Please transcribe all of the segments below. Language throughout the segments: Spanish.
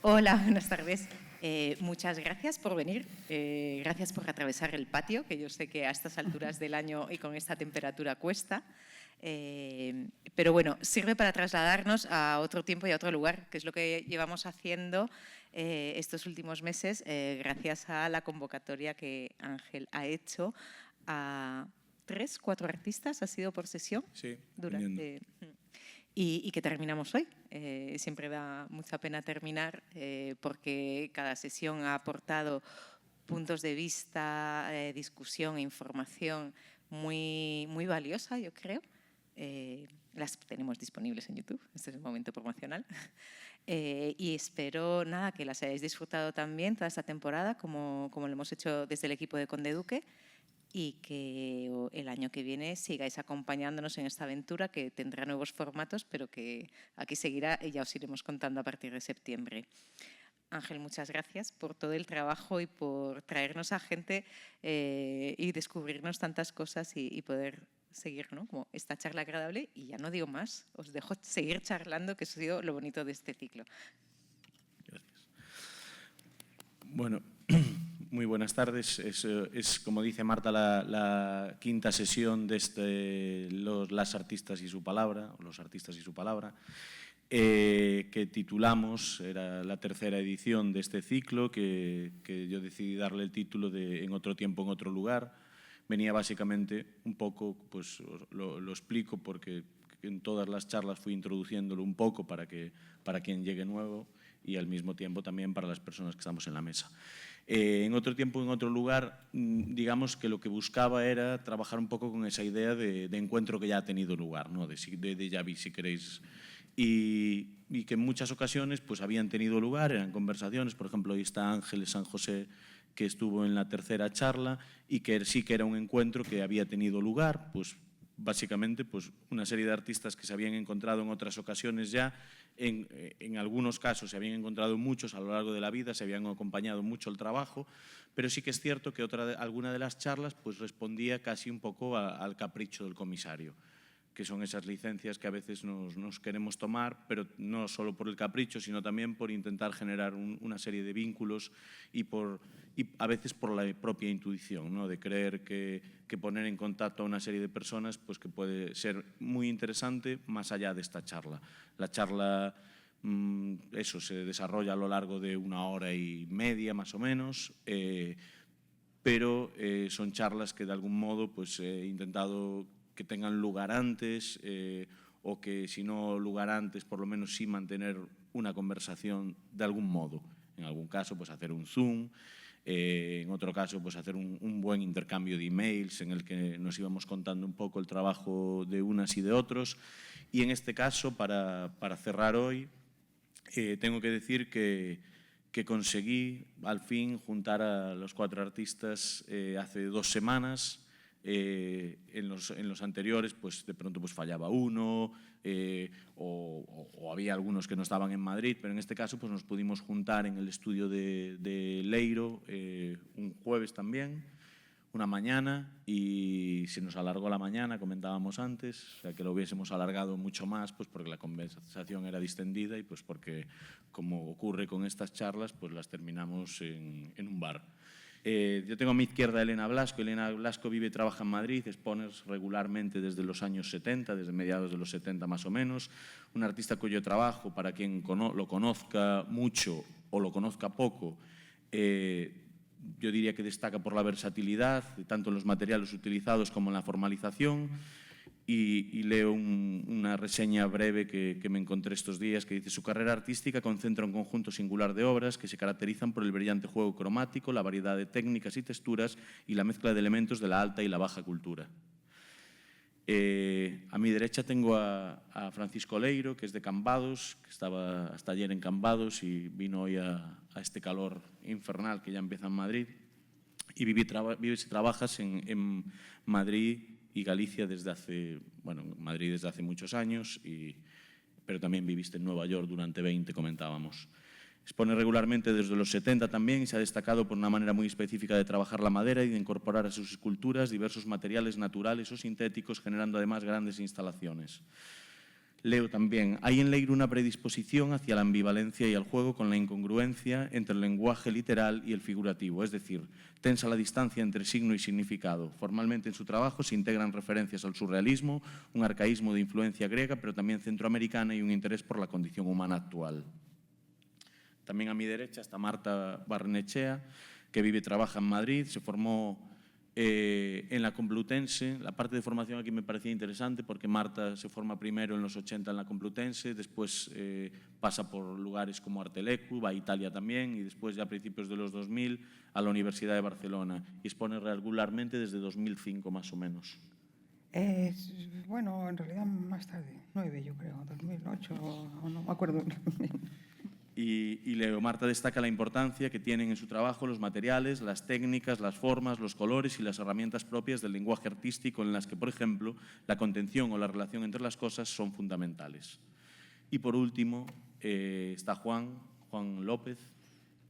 Hola, buenas tardes. Muchas gracias por venir. Gracias por atravesar el patio, que yo sé que a estas alturas del año y con esta temperatura cuesta. Pero bueno, sirve para trasladarnos a otro tiempo y a otro lugar, que es lo que llevamos haciendo estos últimos meses, gracias a la convocatoria que Ángel ha hecho a 3, 4 artistas, ¿ha sido por sesión? Sí, durante y que terminamos hoy. Siempre da mucha pena terminar porque cada sesión ha aportado puntos de vista, discusión e información muy valiosa, yo creo. Las tenemos disponibles en YouTube, este es el momento promocional. Y espero que las hayáis disfrutado también toda esta temporada, como lo hemos hecho desde el equipo de Conde Duque, y que el año que viene sigáis acompañándonos en esta aventura que tendrá nuevos formatos, pero que aquí seguirá y ya os iremos contando a partir de septiembre. Ángel, muchas gracias por todo el trabajo y por traernos a gente y descubrirnos tantas cosas y poder seguir, ¿no?, como esta charla agradable. Y ya no digo más, os dejo seguir charlando, que eso ha sido lo bonito de este ciclo. Gracias. Bueno, muy buenas tardes. Es como dice Marta, la quinta sesión de Las artistas y su palabra, o Los artistas y su palabra, que titulamos, era la tercera edición de este ciclo, que yo decidí darle el título de En otro tiempo, en otro lugar. Venía básicamente un poco, pues lo explico porque en todas las charlas fui introduciéndolo un poco para quien llegue nuevo y al mismo tiempo también para las personas que estamos en la mesa. En otro tiempo, en otro lugar, digamos que lo que buscaba era trabajar un poco con esa idea de encuentro que ya ha tenido lugar, ¿no?, de déjà vu, si queréis, y que en muchas ocasiones pues habían tenido lugar, eran conversaciones. Por ejemplo, hoy está Ángeles San José, que estuvo en la tercera charla, y que sí que era un encuentro que había tenido lugar, pues básicamente pues una serie de artistas que se habían encontrado en otras ocasiones ya, en algunos casos se habían encontrado muchos a lo largo de la vida, se habían acompañado mucho el trabajo, pero sí que es cierto que alguna de las charlas pues respondía casi un poco al capricho del comisario, que son esas licencias que a veces nos queremos tomar, pero no solo por el capricho, sino también por intentar generar una serie de vínculos y a veces por la propia intuición, ¿no?, de creer que poner en contacto a una serie de personas pues que puede ser muy interesante más allá de esta charla. La charla eso se desarrolla a lo largo de 1 hora y media más o menos, pero son charlas que de algún modo pues he intentado que tengan lugar antes o que si no lugar antes, por lo menos sí mantener una conversación de algún modo. En algún caso, pues hacer un Zoom, en otro caso, pues hacer un buen intercambio de emails en el que nos íbamos contando un poco el trabajo de unas y de otros. Y en este caso, para cerrar hoy, tengo que decir que conseguí al fin juntar a los 4 artistas hace 2 semanas. En los anteriores pues de pronto pues fallaba uno o había algunos que no estaban en Madrid, pero en este caso pues nos pudimos juntar en el estudio de Leiro un jueves también, una mañana, y se nos alargó la mañana, comentábamos antes, o sea que lo hubiésemos alargado mucho más pues porque la conversación era distendida y pues porque, como ocurre con estas charlas, pues las terminamos en un bar. Yo tengo a mi izquierda a Elena Blasco. Elena Blasco vive y trabaja en Madrid, expone regularmente desde los años 70, desde mediados de los 70 más o menos. Un artista cuyo trabajo, para quien lo conozca mucho o lo conozca poco, yo diría que destaca por la versatilidad, tanto en los materiales utilizados como en la formalización. Y leo una reseña breve que me encontré estos días que dice: su carrera artística concentra un conjunto singular de obras que se caracterizan por el brillante juego cromático, la variedad de técnicas y texturas y la mezcla de elementos de la alta y la baja cultura. A mi derecha tengo a Francisco Leiro, que es de Cambados, que estaba hasta ayer en Cambados y vino hoy a este calor infernal que ya empieza en Madrid. Y vives y trabajas en Madrid y Galicia desde hace, Madrid desde hace muchos años, pero también viviste en Nueva York durante 20, comentábamos. Expone regularmente desde los 70 también y se ha destacado por una manera muy específica de trabajar la madera y de incorporar a sus esculturas diversos materiales naturales o sintéticos, generando además grandes instalaciones. Leo también, hay en Leiro una predisposición hacia la ambivalencia y al juego con la incongruencia entre el lenguaje literal y el figurativo, es decir, tensa la distancia entre signo y significado. Formalmente en su trabajo se integran referencias al surrealismo, un arcaísmo de influencia griega, pero también centroamericana y un interés por la condición humana actual. También a mi derecha está Marta Barrenechea, que vive y trabaja en Madrid, se formó en la Complutense. La parte de formación aquí me parecía interesante porque Marta se forma primero en los 80 en la Complutense, después pasa por lugares como Artelecu, va a Italia también y después ya a principios de los 2000 a la Universidad de Barcelona y expone regularmente desde 2005 más o menos. Bueno, en realidad más tarde, 9 yo creo, 2008, o no me acuerdo. Y Leo, Marta destaca la importancia que tienen en su trabajo los materiales, las técnicas, las formas, los colores y las herramientas propias del lenguaje artístico en las que, por ejemplo, la contención o la relación entre las cosas son fundamentales. Y por último está Juan López,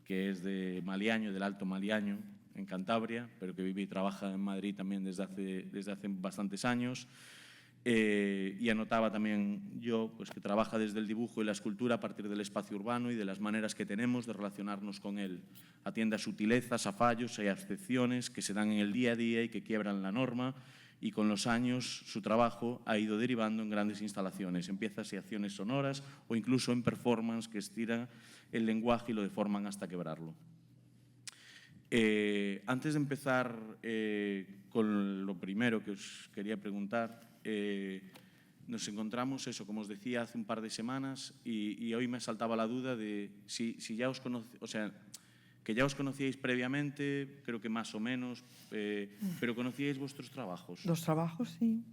que es de Maliaño, del Alto Maliaño, en Cantabria, pero que vive y trabaja en Madrid también desde hace bastantes años. Y anotaba también yo pues, que trabaja desde el dibujo y la escultura a partir del espacio urbano y de las maneras que tenemos de relacionarnos con él. Atiende a sutilezas, a fallos y a excepciones que se dan en el día a día y que quiebran la norma, y con los años su trabajo ha ido derivando en grandes instalaciones, en piezas y acciones sonoras o incluso en performance que estiran el lenguaje y lo deforman hasta quebrarlo. Antes de empezar con lo primero que os quería preguntar, nos encontramos, eso, como os decía, hace un par de semanas y hoy me saltaba la duda de si ya os conocíais, o sea, que ya os conocíais previamente, creo que más o menos, pero ¿conocíais vuestros trabajos? Los trabajos, sí.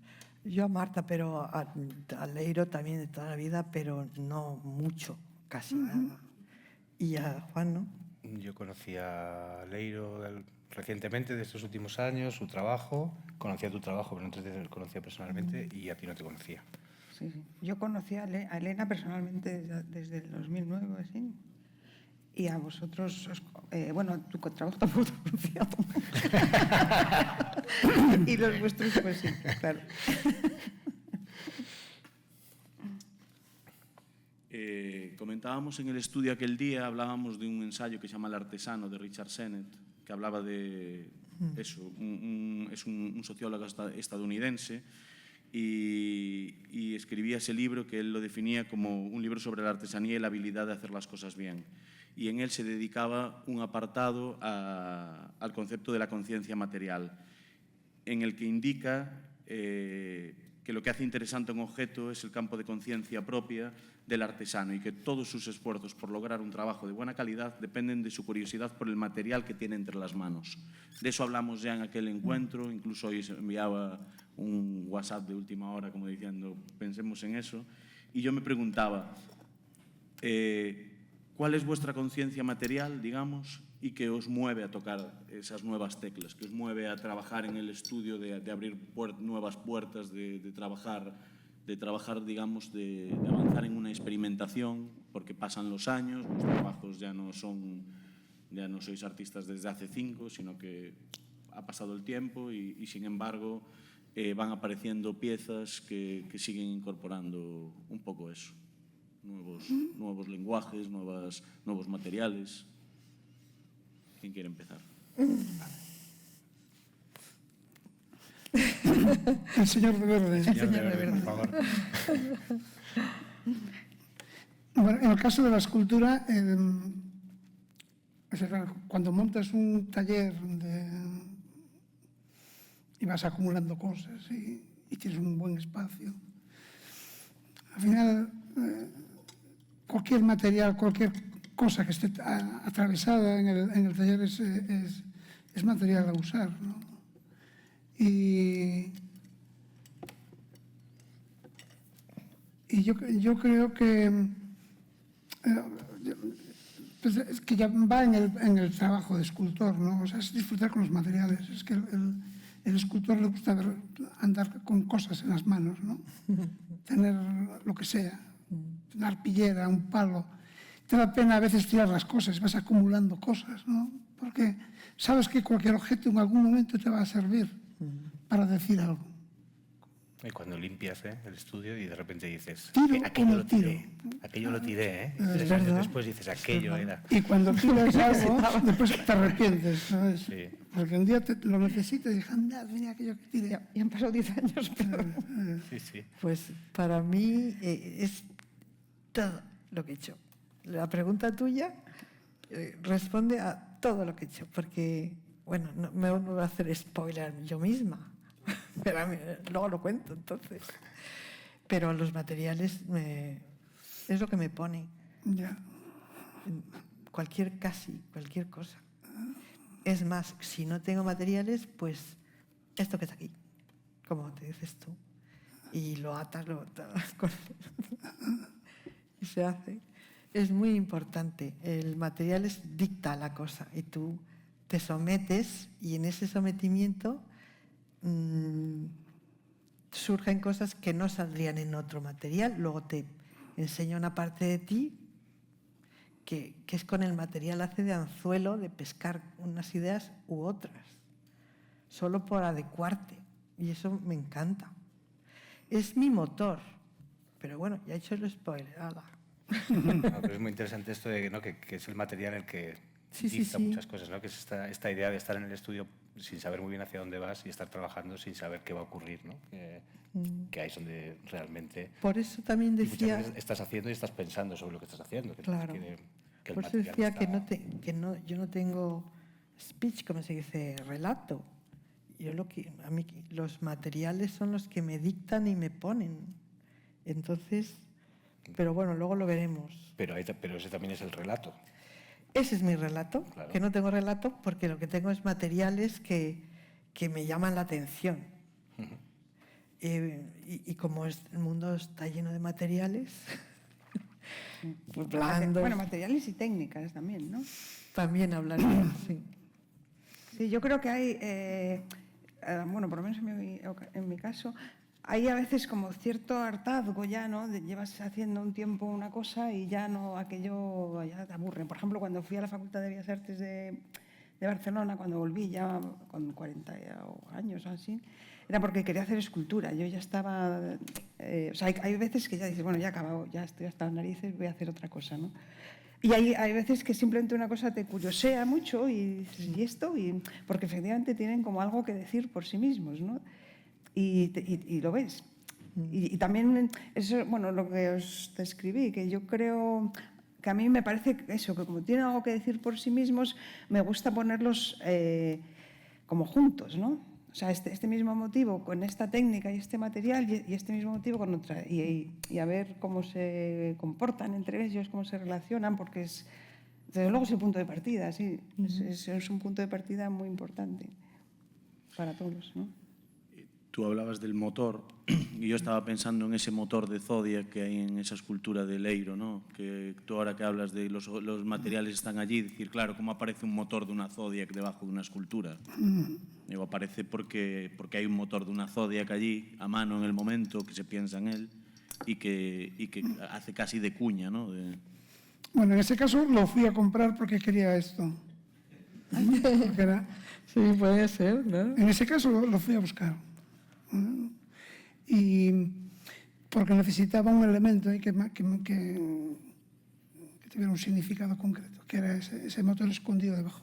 Yo a Marta, pero a Leiro también de toda la vida, pero no mucho, casi nada. Y a Juan, ¿no? Yo conocí a Leiro recientemente, de estos últimos años, su trabajo. Conocía tu trabajo, pero no te conocía personalmente y a ti no te conocía. Sí, sí. Yo conocí a Elena personalmente desde el 2009, así. Y a vosotros, bueno, tu trabajo tampoco te conocía. Y los vuestros, pues sí, claro. Comentábamos en el estudio aquel día, hablábamos de un ensayo que se llama El artesano, de Richard Sennett, que hablaba de eso, es un sociólogo estadounidense y escribía ese libro que él lo definía como un libro sobre la artesanía y la habilidad de hacer las cosas bien. Y en él se dedicaba un apartado al concepto de la conciencia material, en el que indica que lo que hace interesante un objeto es el campo de conciencia propia del artesano y que todos sus esfuerzos por lograr un trabajo de buena calidad dependen de su curiosidad por el material que tiene entre las manos. De eso hablamos ya en aquel encuentro, incluso hoy se enviaba un WhatsApp de última hora como diciendo, pensemos en eso, y yo me preguntaba, ¿cuál es vuestra conciencia material, digamos, y que os mueve a tocar esas nuevas teclas, que os mueve a trabajar en el estudio, de abrir nuevas puertas, de trabajar, digamos, de avanzar en una experimentación, porque pasan los años, los trabajos ya no sois artistas desde hace 5, sino que ha pasado el tiempo y sin embargo, van apareciendo piezas que siguen incorporando un poco eso, nuevos lenguajes, nuevos materiales. ¿Quién quiere empezar? El señor de verde. El señor de verde, por favor. Bueno, en el caso de la escultura, cuando montas un taller y vas acumulando cosas y tienes un buen espacio, al final cualquier material, cualquier cosa que esté atravesada en el taller es material a usar, ¿no? Y yo creo que es que ya va en el trabajo de escultor, ¿no? O sea, es disfrutar con los materiales. Es que el escultor le gusta andar con cosas en las manos, ¿no? Tener lo que sea, una arpillera, un palo. Te da pena a veces tirar las cosas, vas acumulando cosas, ¿no? Porque sabes que cualquier objeto en algún momento te va a servir para decir algo. Y cuando limpias el estudio y de repente dices, Tiro aquello o lo no tiro. tiré, aquello lo tiré, ¿eh? Es 3 años verdad. después dices, aquello era. Y cuando tiras algo, después te arrepientes, ¿sabes? Sí. Porque un día lo necesitas y dices, anda, mira aquello que tiré. Ya han pasado 10 años, pero... Sí, sí. Pues para mí es todo lo que he hecho. La pregunta tuya responde a todo lo que he hecho, porque, bueno, no me voy a hacer spoiler yo misma, pero a mí, luego lo cuento entonces. Pero los materiales es lo que me pone. Ya. Cualquier cosa. Es más, si no tengo materiales, pues esto que está aquí, como te dices tú, y lo atas, y se hace. Es muy importante. El material dicta la cosa y tú te sometes y en ese sometimiento surgen cosas que no saldrían en otro material. Luego te enseña una parte de ti que es con el material hace de anzuelo, de pescar unas ideas u otras, solo por adecuarte. Y eso me encanta. Es mi motor. Pero bueno, ya he hecho el spoiler. ¡Hala! No, pero es muy interesante esto de ¿no? que es el material el que Sí, sí, dicta sí. muchas cosas, ¿no? Que es esta idea de estar en el estudio sin saber muy bien hacia dónde vas y estar trabajando sin saber qué va a ocurrir, ¿no? Que ahí es donde realmente Por eso también y muchas decía... veces estás haciendo y estás pensando sobre lo que estás haciendo. Que Claro. que el Por eso material decía está- yo no tengo speech, como se dice, relato. A mí los materiales son los que me dictan y me ponen. Entonces, pero bueno, luego lo veremos. pero ese también es el relato. Ese es mi relato, Claro. que no tengo relato porque lo que tengo es materiales que me llaman la atención. Y como el mundo está lleno de materiales, pues blandos, Bueno, materiales y técnicas también, ¿no? también hablaría, sí. Sí, yo creo que hay, bueno, por lo menos en mi caso, hay a veces como cierto hartazgo ya, ¿no? Llevas haciendo un tiempo una cosa y ya no, aquello ya te aburre. Por ejemplo, cuando fui a la Facultad de Bellas Artes de Barcelona, cuando volví ya con 40 años o así, era porque quería hacer escultura. Yo ya estaba... o sea, hay veces que ya dices, bueno, ya he acabado, ya estoy hasta las narices, voy a hacer otra cosa, ¿no? Y hay veces que simplemente una cosa te curiosea mucho y dices, ¿y esto? Porque efectivamente tienen como algo que decir por sí mismos, ¿no? Y lo ves. Y también eso, bueno, lo que os describí, que yo creo que a mí me parece eso, que como tienen algo que decir por sí mismos, me gusta ponerlos como juntos, ¿no? O sea, este mismo motivo con esta técnica y este material y este mismo motivo con otra. Y a ver cómo se comportan entre ellos, cómo se relacionan, porque desde luego es el punto de partida, sí. Es un punto de partida muy importante para todos, ¿no? Tú hablabas del motor y yo estaba pensando en ese motor de Zodiac que hay en esa escultura de Leiro, ¿no? Que tú ahora que hablas de los materiales están allí, decir, claro, ¿cómo aparece un motor de una Zodiac debajo de una escultura? Digo, aparece porque hay un motor de una Zodiac allí, a mano en el momento, que se piensa en él y que hace casi de cuña, ¿no? Bueno, en ese caso lo fui a comprar porque quería esto. Porque Sí, puede ser, ¿no? en ese caso lo fui a buscar. Y porque necesitaba un elemento que tuviera un significado concreto, que era ese motor escondido debajo.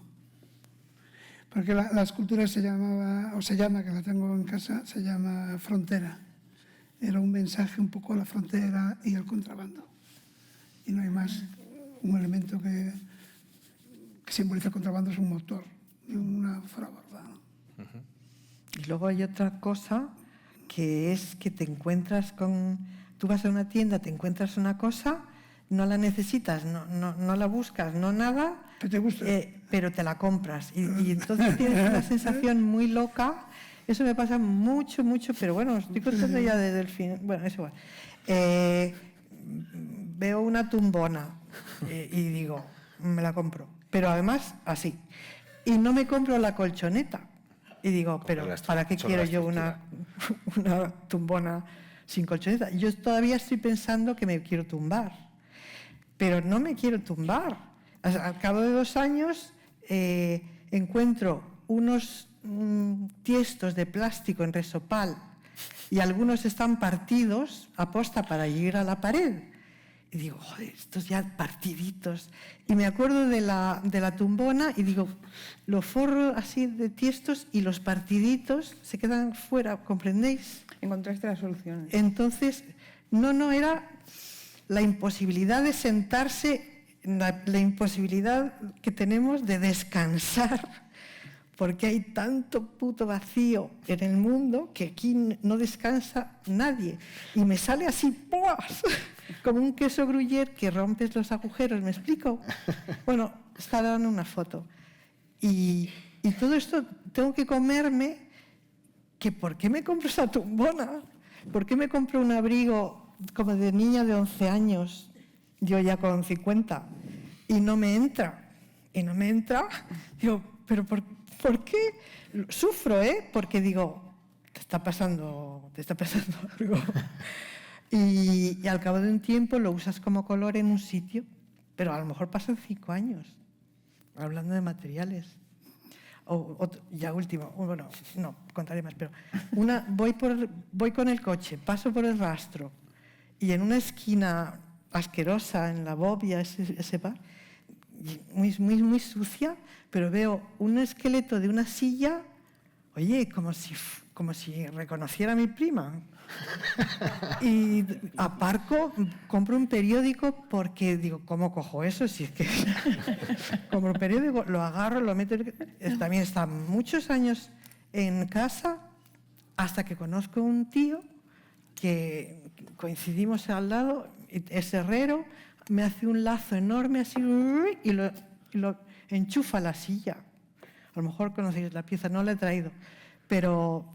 Porque la escultura se llama, que la tengo en casa, se llama Frontera. Era un mensaje un poco a la frontera y al contrabando. Y no hay más. Un elemento que simboliza el contrabando es un motor, una fraborda, ¿no? Y luego hay otra cosa que es que te encuentras con... Tú vas a una tienda, te encuentras una cosa, no la necesitas, no la buscas, no nada, ¿Qué te gusta? pero te la compras. Y entonces tienes una sensación muy loca. Eso me pasa mucho, pero bueno, estoy contando ya desde el fin. Bueno, es igual. Veo una tumbona y digo, me la compro. Pero además, así. Y no me compro la colchoneta. Y digo, pero ¿para qué quiero yo una tumbona sin colchoneta? Yo todavía estoy pensando que me quiero tumbar, pero no me quiero tumbar. Al cabo de 2 años encuentro unos tiestos de plástico en Resopal y algunos están partidos aposta para llegar a la pared. Y digo, joder, estos ya partiditos. Y me acuerdo de la tumbona y digo, lo forro así de tiestos y los partiditos se quedan fuera, ¿comprendéis? Encontraste la solución. Entonces, no, era la imposibilidad de sentarse, la imposibilidad que tenemos de descansar, porque hay tanto puto vacío en el mundo que aquí no descansa nadie. Y me sale así, ¡puas!, como un queso gruyère que rompes los agujeros, ¿me explico? Bueno, está dando una foto. Y todo esto tengo que comerme, que ¿por qué me compro esa tumbona? ¿Por qué me compro un abrigo como de niña de 11 años, yo ya con 50, y no me entra? Y no me entra, digo, ¿pero por qué? Sufro, porque digo, te está pasando algo. Y al cabo de un tiempo lo usas como color en un sitio, pero a lo mejor pasan 5 años, hablando de materiales. Ya último, bueno, no, contaré más, pero voy con el coche, paso por el rastro y en una esquina asquerosa, en la Bobia, ese bar, muy sucia, pero veo un esqueleto de una silla, oye, como si reconociera a mi prima. Y aparco, compro un periódico porque digo, ¿cómo cojo eso? Si es que compro un periódico, lo agarro, lo meto. También está muchos años en casa hasta que conozco un tío que coincidimos al lado, es herrero, me hace un lazo enorme así y lo enchufa a la silla. A lo mejor conocéis la pieza, no la he traído, pero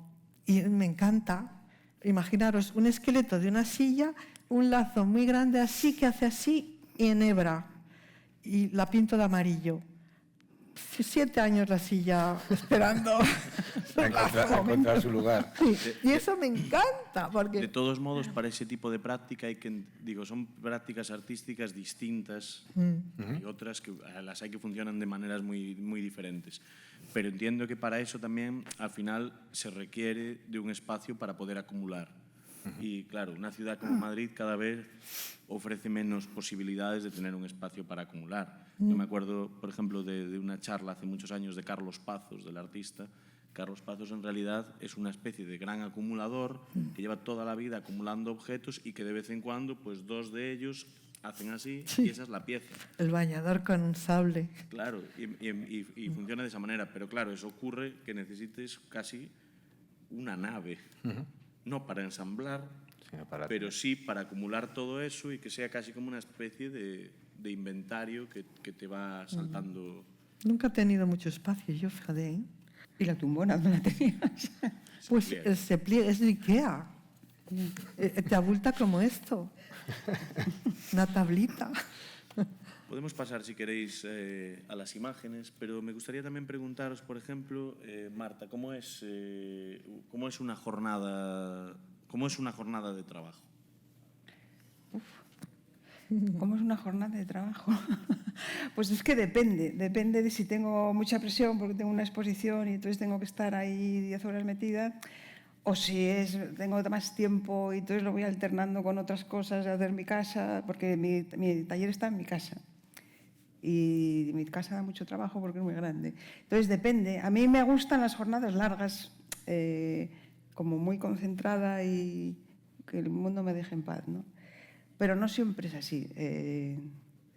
y me encanta. Imaginaros un esqueleto de una silla, un lazo muy grande así que hace así y enhebra y la pinto de amarillo. 7 años la silla esperando a encontrar su lugar. Sí, y eso me encanta porque De todos modos, para ese tipo de práctica son prácticas artísticas distintas y otras que las hay que funcionan de maneras muy, muy diferentes. Pero entiendo que para eso también al final se requiere de un espacio para poder acumular. Y claro, una ciudad como Madrid cada vez ofrece menos posibilidades de tener un espacio para acumular. Yo me acuerdo, por ejemplo, de una charla hace muchos años de Carlos Pazos, del artista. Carlos Pazos en realidad es una especie de gran acumulador que lleva toda la vida acumulando objetos y que de vez en cuando, pues 2 de ellos hacen así y esa es la pieza. el bañador con un sable. Claro, y funciona de esa manera, pero claro, eso ocurre que necesites casi una nave, no para ensamblar, pero sí para acumular todo eso y que sea casi como una especie de inventario que te va saltando. Nunca he tenido mucho espacio, yo fíjate, ¿eh? ¿Y la tumbona dónde la tenías? Pues pliega. se pliega, es de Ikea. Te abulta como esto. Una tablita. Podemos pasar, si queréis, a las imágenes, pero me gustaría también preguntaros, por ejemplo, Marta, ¿cómo es una jornada de trabajo? ¿Cómo es una jornada de trabajo? Pues es que depende de si tengo mucha presión porque tengo una exposición y entonces tengo que estar ahí 10 horas metida, o si tengo más tiempo y entonces lo voy alternando con otras cosas, hacer mi casa, porque mi taller está en mi casa. Y mi casa da mucho trabajo porque es muy grande. Entonces depende. A mí me gustan las jornadas largas, como muy concentrada y que el mundo me deje en paz, ¿no? Pero no siempre es así.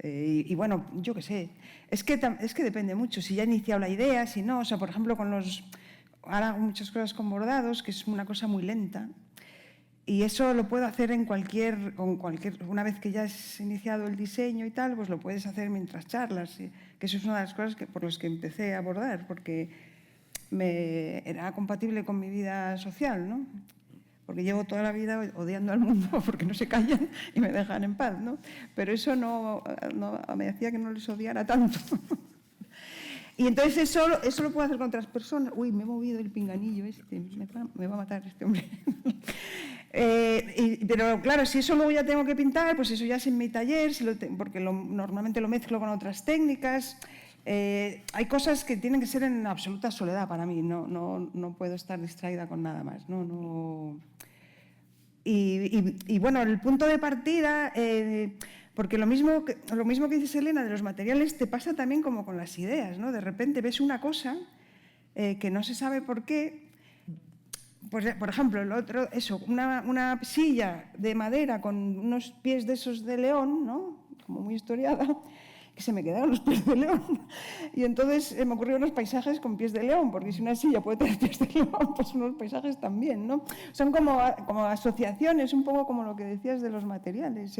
Y bueno, yo qué sé. Es que depende mucho. Si ya he iniciado la idea, si no. O sea, por ejemplo, ahora hago muchas cosas con bordados, que es una cosa muy lenta. Y eso lo puedo hacer una vez que ya has iniciado el diseño y tal, pues lo puedes hacer mientras charlas. Que eso es una de las cosas por las que empecé a bordar, porque era compatible con mi vida social, ¿no? Porque llevo toda la vida odiando al mundo porque no se callan y me dejan en paz, ¿no? Pero eso no me hacía que no les odiara tanto. Y entonces eso lo puedo hacer con otras personas. Uy, me he movido el pinganillo este, me va a matar este hombre. Pero claro, si eso luego ya tengo que pintar, pues eso ya es en mi taller, porque normalmente lo mezclo con otras técnicas. Hay cosas que tienen que ser en absoluta soledad para mí, no puedo estar distraída con nada más. Y bueno, el punto de partida, porque lo mismo que dices, Elena, de los materiales, te pasa también como con las ideas, ¿no? De repente ves una cosa que no se sabe por qué. Pues, por ejemplo, una silla de madera con unos pies de esos de león, ¿no? Como muy historiada, que se me quedaron los pies de león. Y entonces me ocurrieron unos paisajes con pies de león, porque si una silla puede tener pies de león, pues unos paisajes también, ¿no? Son como asociaciones, un poco como lo que decías de los materiales.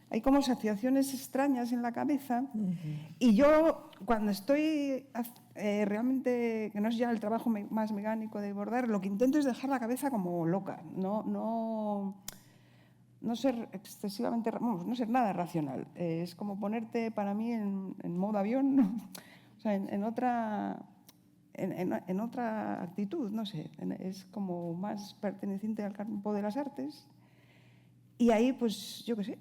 Hay como asociaciones extrañas en la cabeza. Y yo, cuando estoy realmente, que no es ya el trabajo más mecánico de bordar, lo que intento es dejar la cabeza como loca, no ser excesivamente, no ser nada racional. Es como ponerte para mí en modo avión, ¿no? O sea, en otra actitud, no sé. Es como más perteneciente al campo de las artes. Y ahí, pues, yo qué sé,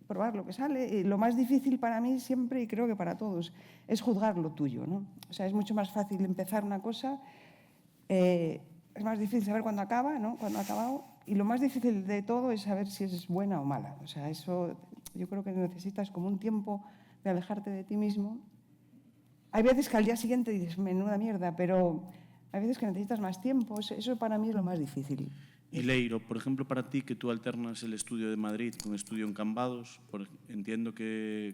probar lo que sale. Y lo más difícil para mí siempre, y creo que para todos, es juzgar lo tuyo, ¿no? O sea, es mucho más fácil empezar una cosa, es más difícil saber cuándo acaba, ¿no? Cuándo ha acabado. Y lo más difícil de todo es saber si es buena o mala. O sea, eso yo creo que necesitas como un tiempo de alejarte de ti mismo. Hay veces que al día siguiente dices, menuda mierda, pero hay veces que necesitas más tiempo. Eso para mí es lo más difícil. Y Leiro, por ejemplo, para ti, que tú alternas el estudio de Madrid con estudio en Cambados, entiendo que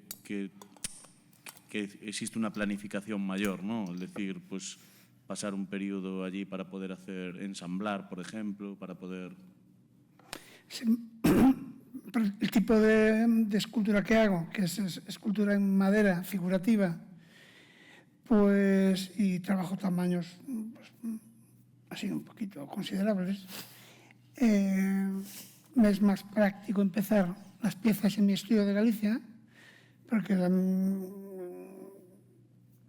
existe una planificación mayor, ¿no? Es decir, pues pasar un periodo allí para poder ensamblar, por ejemplo, para poder... El tipo de escultura que hago, que es escultura en madera figurativa, pues, y trabajo tamaños pues, así un poquito considerables, me es más práctico empezar las piezas en mi estudio de Galicia, porque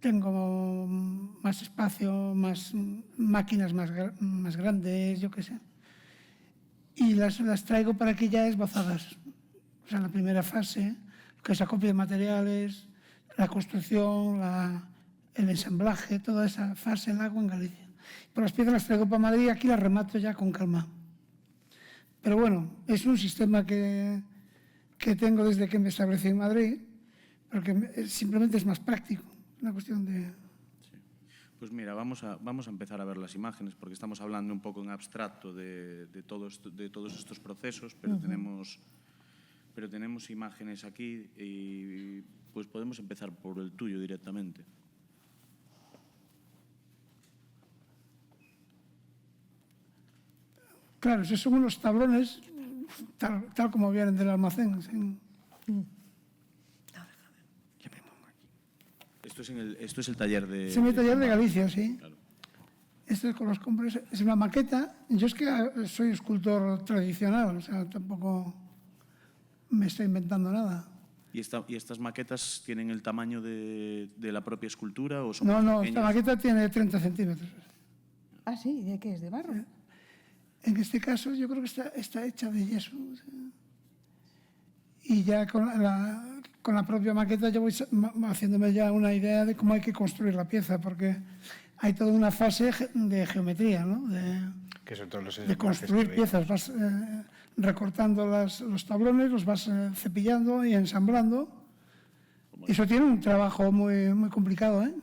tengo más espacio, más máquinas más grandes, yo qué sé. Y las traigo para aquí ya esbozadas. O sea, la primera fase, que es la copia de materiales, la construcción, el ensamblaje, toda esa fase la hago en Galicia. Por las piezas las traigo para Madrid y aquí las remato ya con calma. Pero bueno, es un sistema que tengo desde que me establecí en Madrid, porque simplemente es más práctico, una cuestión de... Pues mira, vamos a empezar a ver las imágenes, porque estamos hablando un poco en abstracto de todos estos procesos, pero tenemos imágenes aquí y pues podemos empezar por el tuyo directamente. Claro, esos son unos tablones, tal como vienen del almacén. Esto es el taller de... Es mi taller de Galicia, sí. Claro. Esto es con los compres, es una maqueta. Yo es que soy escultor tradicional, o sea, tampoco me estoy inventando nada. ¿Y estas maquetas tienen el tamaño de la propia escultura o son No, más pequeñas? esta maqueta tiene 30 centímetros. Ah, sí, ¿de qué es? ¿De barro? En este caso yo creo que está hecha de yeso. O sea, y ya con la propia maqueta yo voy haciéndome ya una idea de cómo hay que construir la pieza, porque hay toda una fase de geometría, ¿no? De construir piezas. Vas recortando los tablones, los vas cepillando y ensamblando. Eso tiene un trabajo muy, muy complicado, ¿eh?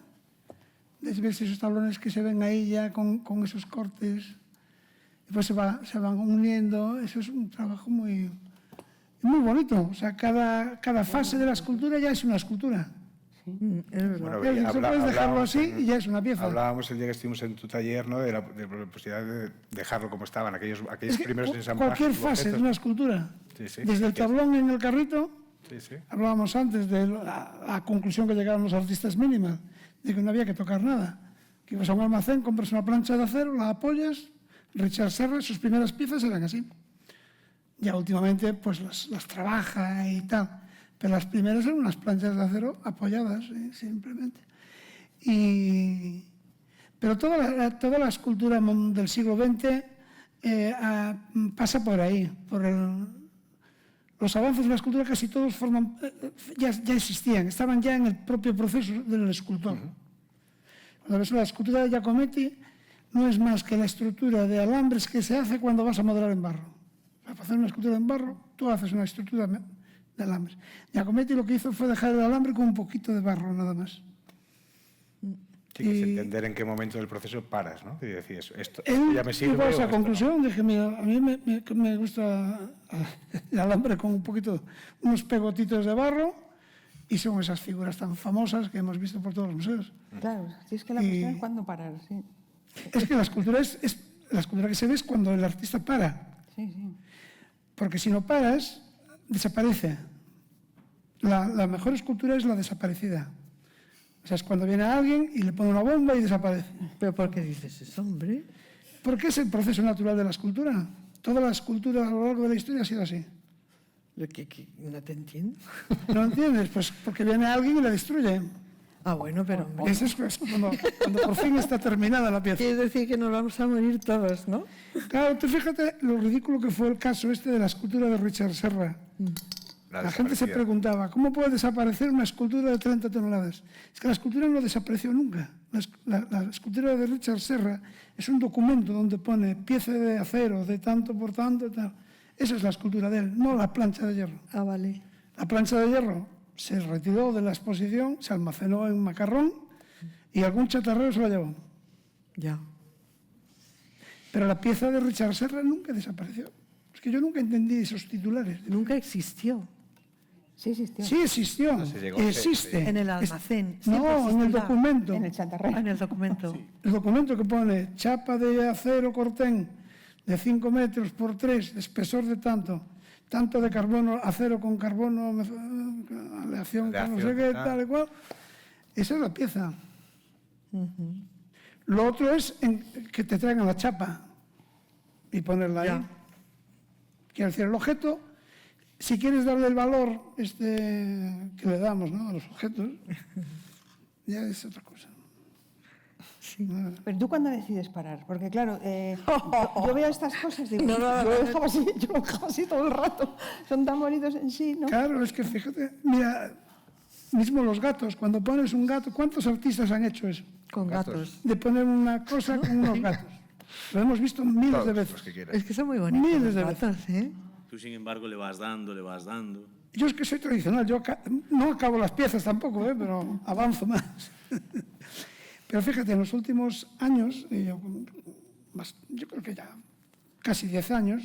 Ves esos tablones que se ven ahí ya con esos cortes, después se van uniendo. Eso es un trabajo muy bonito. O sea, cada fase de la escultura ya es una escultura. Es verdad. Bueno, puedes dejarlo así y ya es una pieza. Hablábamos el día que estuvimos en tu taller, ¿no? de la posibilidad de dejarlo como estaban, aquellos primeros ensamblajes. Cualquier fase es una escultura. Sí, sí. Desde el tablón en el carrito, Sí. hablábamos antes de la conclusión que llegaron los artistas minimal, de que no había que tocar nada. Que ibas a un almacén, compras una plancha de acero, la apoyas, Richard Serra, sus primeras piezas eran así. Ya últimamente pues las trabaja y tal. Pero las primeras eran unas planchas de acero apoyadas, simplemente. Pero toda la escultura del siglo XX pasa por ahí. Los avances de la escultura casi todos ya existían, estaban ya en el propio proceso del escultor. Cuando ves la escultura de Giacometti, no es más que la estructura de alambres que se hace cuando vas a modelar en barro. para hacer una escultura en barro, tú haces una estructura de alambres. Giacometti lo que hizo fue dejar el alambre con un poquito de barro, nada más. Sí, que es entender en qué momento del proceso paras, ¿no? Y decides, esto Él ya me sirve. llegó a o esa esto no. conclusión, dije, mira, a mí me gusta el alambre con un poquito, unos pegotitos de barro, y son esas figuras tan famosas que hemos visto por todos los museos. Claro, si es que la cuestión es cuándo parar, sí. Es que la escultura la escultura que se ve es cuando el artista para, Sí, sí. porque si no paras, desaparece. La mejor escultura es la desaparecida. O sea, es cuando viene alguien y le pone una bomba y desaparece. ¿Pero por qué dices eso, hombre? Porque es el proceso natural de la escultura. Toda la escultura a lo largo de la historia ha sido así. No te entiendo. ¿No entiendes? Pues porque viene alguien y la destruye. Ah, bueno, pero hombre, Eso es cuando por fin está terminada la pieza. quiere decir que nos vamos a morir todos, ¿no? Claro, tú fíjate lo ridículo que fue el caso este de la escultura de Richard Serra. La gente se preguntaba, ¿cómo puede desaparecer una escultura de 30 toneladas? Es que la escultura no desapareció nunca. La escultura de Richard Serra es un documento donde pone pieza de acero de tanto por tanto. Tal. Esa es la escultura de él, no la plancha de hierro. Ah, vale. La plancha de hierro se retiró de la exposición, se almacenó en macarrón y algún chatarrero se la llevó. Ya. Pero la pieza de Richard Serra nunca desapareció. Es que yo nunca entendí esos titulares. Nunca existió. Sí existió. Sí existió, se llegó, existe. En el almacén. No, siempre en el existirá. documento. En el chatarrero. Ah, en el documento. El documento que pone chapa de acero cortén de 5 metros por 3, de espesor de tanto de carbono, acero con carbono, aleación con no sé qué, tal y cual. Esa es la pieza. Lo otro es que te traigan la chapa y ponerla ahí. Ya. Quiero decir, el objeto, si quieres darle el valor que le damos, ¿no?, a los objetos, ya es otra cosa. Pero tú cuándo decides parar, porque claro, yo veo estas cosas, digo, No, yo lo dejaba así todo el rato, son tan bonitos en sí, ¿no? Claro, es que fíjate, mira, mismo los gatos, cuando pones un gato, ¿cuántos artistas han hecho eso? Con gatos. De poner una cosa con unos gatos. Lo hemos visto miles de Todos veces. los que quieras. Es que son muy bonitos Miles los de gatos, ¿eh? Tú, sin embargo, le vas dando, le vas dando. Yo es que soy tradicional, yo no acabo las piezas tampoco, pero avanzo más. Pero fíjate, en los últimos años, yo creo que ya casi 10 años,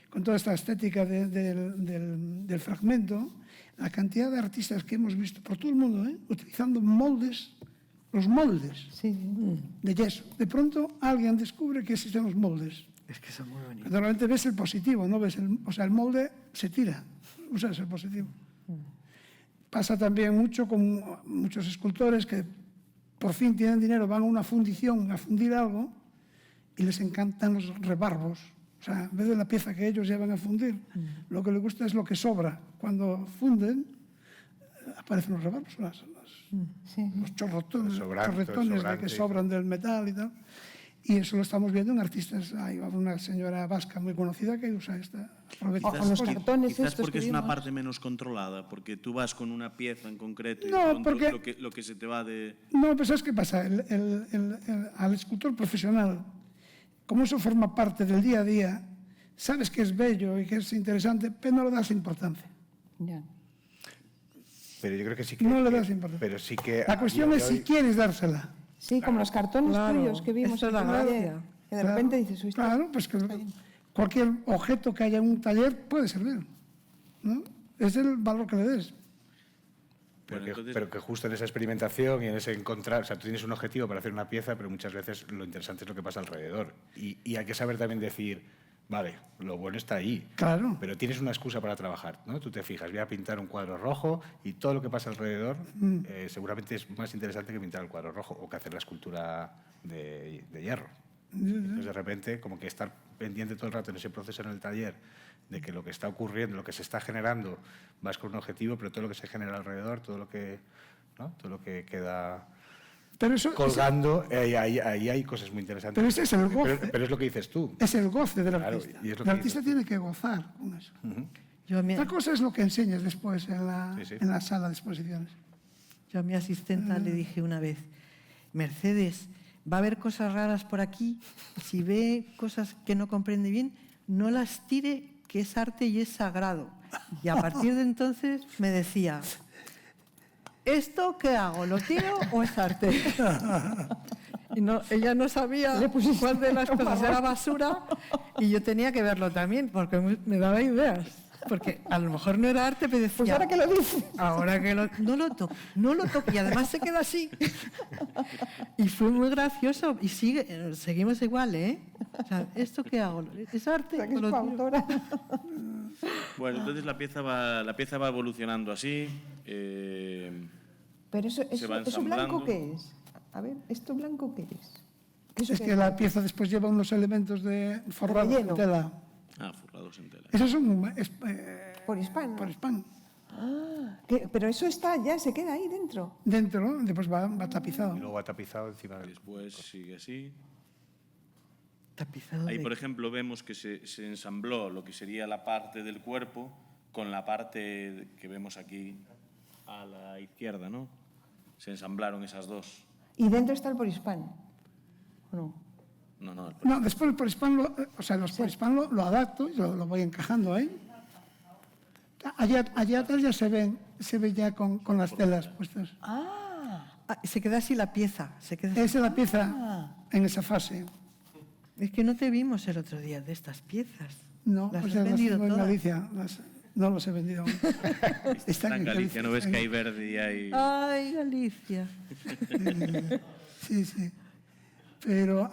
con toda esta estética del fragmento, la cantidad de artistas que hemos visto por todo el mundo, utilizando moldes, los moldes Sí. de yeso. De pronto alguien descubre que existen los moldes. Es que son muy bonitos. Normalmente ves el positivo, no ves el molde se tira, usas el positivo. Pasa también mucho con muchos escultores que por fin tienen dinero, van a una fundición a fundir algo y les encantan los rebarbos. O sea, en vez de la pieza que ellos llevan a fundir, lo que les gusta es lo que sobra. Cuando funden, aparecen los rebarbos, los chorretones, chorretones de que sobran del metal y tal. Y eso lo estamos viendo en artistas. Hay una señora vasca muy conocida que usa esta. Aprovecha Con los cartones quizás estos porque que es una vimos. parte menos controlada, porque tú vas con una pieza en concreto y No, de pronto porque- lo que se te va de... No, pues ¿sabes qué pasa? Al escultor profesional, como eso forma parte del día a día, sabes que es bello y que es interesante, pero no le das importancia. Ya. Pero yo creo que sí que... No le das importancia. Pero sí que... La cuestión es si quieres dársela. Sí, como los cartones Claro, tuyos que vimos eso es la en la gracia. que de repente dices, "Uy, esto Claro, pues que cualquier objeto que haya en un taller puede servir, ¿no? Es el valor que le des. Bueno, entonces- Pero que justo en esa experimentación y en ese encontrar, o sea, tú tienes un objetivo para hacer una pieza, pero muchas veces lo interesante es lo que pasa alrededor. Y hay que saber también decir, vale, lo bueno está ahí, Claro. pero tienes una excusa para trabajar, ¿no? Tú te fijas, voy a pintar un cuadro rojo y todo lo que pasa alrededor seguramente es más interesante que pintar el cuadro rojo o que hacer la escultura de hierro. Entonces, de repente, como que estar pendiente todo el rato en ese proceso en el taller de que lo que está ocurriendo, lo que se está generando, vas con un objetivo, pero todo lo que se genera alrededor, todo lo que, ¿no?, todo lo que queda Pero eso colgando, ahí hay cosas muy interesantes. Pero ese es el goce. Pero es lo que dices tú. es el goce del Claro, artista. y es lo El que artista dices. tiene que gozar con eso. Yo a mi, Otra cosa es lo que enseñas después en la, Sí, sí. en la sala de exposiciones. yo a mi asistenta le dije una vez, Mercedes, va a haber cosas raras por aquí, si ve cosas que no comprende bien, no las tire, que es arte y es sagrado. Y a partir de entonces me decía, ¿esto qué hago? ¿Lo tiro o es arte? Y no, ella no sabía cuál de las cosas era basura y yo tenía que verlo también porque me daba ideas. Porque a lo mejor no era arte, pero decía... Pues ahora que lo dices. Ahora que no lo toco. Y además se queda así. Y fue muy gracioso. Y seguimos igual, ¿eh? O sea, ¿esto qué hago? ¿Es arte? O sea, que o es lo tiro? coautora. Bueno, entonces la pieza va evolucionando así. Pero Se va eso blanco, ensamblando. ¿qué es? A ver, ¿esto blanco qué es? Es que la pieza después lleva unos elementos de forrado de relleno. tela. Forrados en tela. Esos son Por hispano. por spam. Pero eso ya se queda ahí dentro. Dentro, ¿no? Después va tapizado. Y luego ha tapizado encima del... Después sigue así. Tapizado Ahí, de- por ejemplo, vemos que se ensambló lo que sería la parte del cuerpo con la parte que vemos aquí a la izquierda, ¿no? Se ensamblaron esas dos. Y dentro está el polispan. ¿O no? No, No, después el polispán, los polispán lo adapto y lo voy encajando ahí. Allá atrás ya se ve ya con las telas puestas. Ah, se queda así la pieza. Esa es la pieza en esa fase. Es que no te vimos el otro día de estas piezas. No, Las pues has ya las vendido tengo en todas. Galicia. No los he vendido aún. Está en Galicia, ¿no ves que hay verde y hay...? Ay, Galicia. Sí, sí. Pero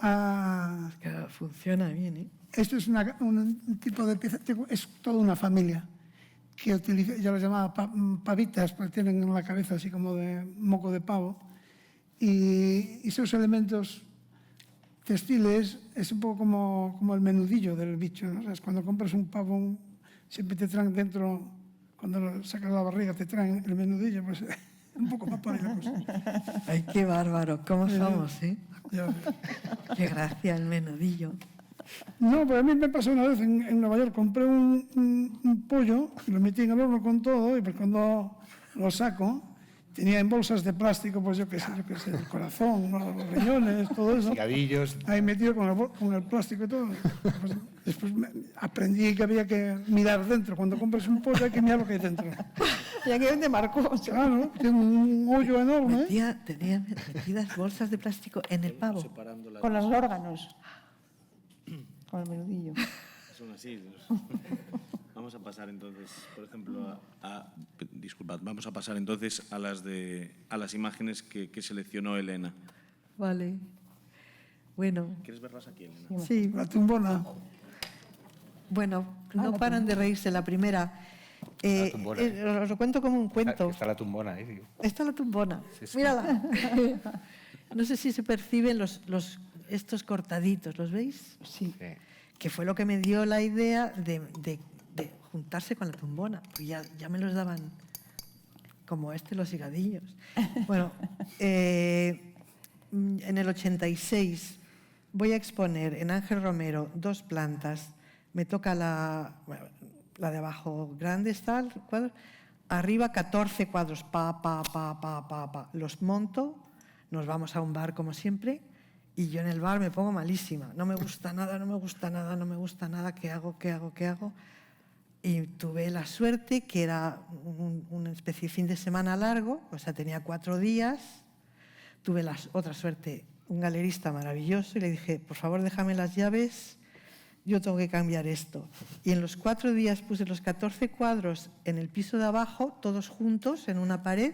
Que funciona bien, ¿eh? esto es un tipo de pieza, es toda una familia que utiliza, yo las llamaba pavitas, porque tienen en la cabeza así como de moco de pavo. Y esos elementos textiles es un poco como el menudillo del bicho, ¿no? O sea, cuando compras un pavo, siempre te traen dentro, cuando lo sacas la barriga, te traen el menudillo, pues un poco más por ahí la cosa. Ay, qué bárbaro. ¿Cómo somos, eh? Ya ves. Qué gracia el menudillo. No, pero a mí me pasó una vez en Nueva York, compré un pollo, y lo metí en el horno con todo, y pues cuando lo saco, tenía en bolsas de plástico, pues yo qué sé, el corazón, los riñones, todo eso. Picadillos. Ahí metido con el plástico y todo. Pues, después aprendí que había que mirar dentro. Cuando compras un pollo hay que mirar lo que hay dentro. Y aquí donde marcó. Claro, tiene un hoyo enorme. Tenía metidas bolsas de plástico en el pavo. Con los órganos. Con el menudillo. Son así. Vamos a pasar entonces, por ejemplo, disculpad, vamos a pasar entonces a las imágenes que seleccionó Elena. Vale. Bueno, ¿Quieres verlas aquí, Elena? sí. La tumbona. Bueno, no paran de reírse. La primera. tumbona. Os lo cuento como un cuento. Está la tumbona ahí, digo. Esta es la tumbona. Sí, sí. Mírala. No sé si se perciben estos cortaditos, ¿los veis? Sí. Sí. Que fue lo que me dio la idea de juntarse con la tumbona. Pues ya me los daban como los higadillos. Bueno, en el 86 voy a exponer en Ángel Romero 2 plantas. Me toca la de abajo grande, está el cuadro. Arriba 14 cuadros, pa. Los monto, nos vamos a un bar como siempre y yo en el bar me pongo malísima. No me gusta nada, ¿qué hago? Y tuve la suerte que era una especie de fin de semana largo, o sea, tenía 4 días. Tuve otra suerte, un galerista maravilloso, y le dije, por favor, déjame las llaves, yo tengo que cambiar esto. Y en los 4 días puse los 14 cuadros en el piso de abajo, todos juntos, en una pared,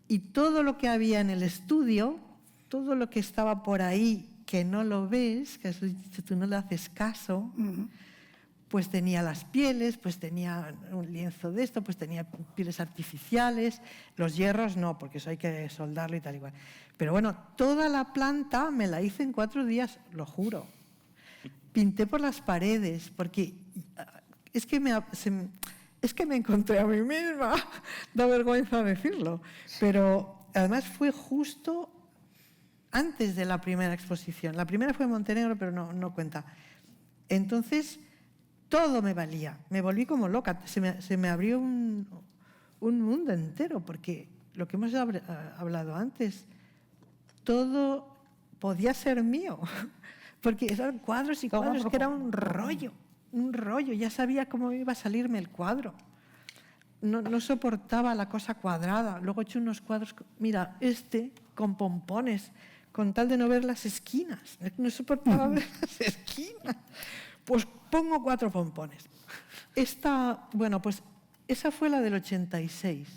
y todo lo que había en el estudio, todo lo que estaba por ahí, que no lo ves, que tú no le haces caso, pues tenía las pieles, pues tenía un lienzo de esto, pues tenía pieles artificiales, los hierros no, porque eso hay que soldarlo y tal igual. Pero bueno, toda la planta me la hice en 4 días, lo juro. Pinté por las paredes, porque es que me encontré a mí misma, da vergüenza decirlo, pero además fue justo antes de la primera exposición. La primera fue en Montenegro, pero no cuenta. Entonces, todo me valía. Me volví como loca. Se me abrió un mundo entero, porque lo que hemos hablado antes, todo podía ser mío, porque eran cuadros y cuadros que era un rollo. un rollo, ya sabía cómo iba a salirme el cuadro. No soportaba la cosa cuadrada. Luego he hecho unos cuadros, mira, con pompones, con tal de no ver las esquinas. No soportaba ver las esquinas. Pues pongo 4 pompones. Pues esa fue la del 86.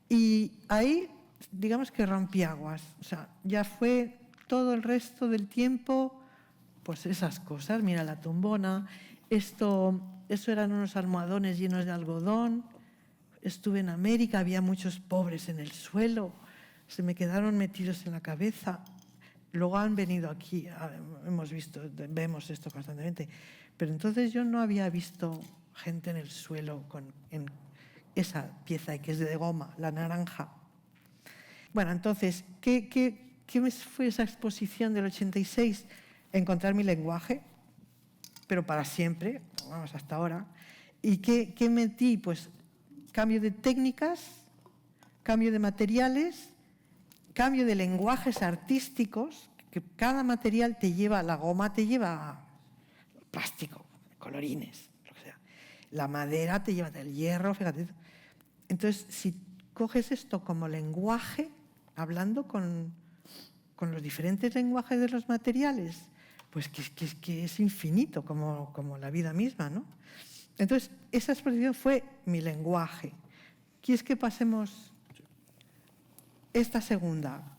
Y ahí, digamos que rompí aguas. O sea, ya fue todo el resto del tiempo, pues esas cosas. Mira la tumbona. Eso eran unos almohadones llenos de algodón. Estuve en América, había muchos pobres en el suelo, se me quedaron metidos en la cabeza. Luego han venido aquí, vemos esto constantemente. Pero entonces yo no había visto gente en el suelo en esa pieza que es de goma, la naranja. Bueno, entonces, ¿qué fue esa exposición del 86? Encontrar mi lenguaje, pero para siempre, vamos, hasta ahora. ¿Y qué metí? Pues cambio de técnicas, cambio de materiales, cambio de lenguajes artísticos, que cada material te lleva, la goma te lleva plástico, colorines, lo que sea. La madera te lleva el hierro, fíjate. Entonces, si coges esto como lenguaje, hablando con los diferentes lenguajes de los materiales, pues que es infinito, como la vida misma, ¿no? Entonces, esa exposición fue mi lenguaje. ¿Quieres que pasemos esta segunda?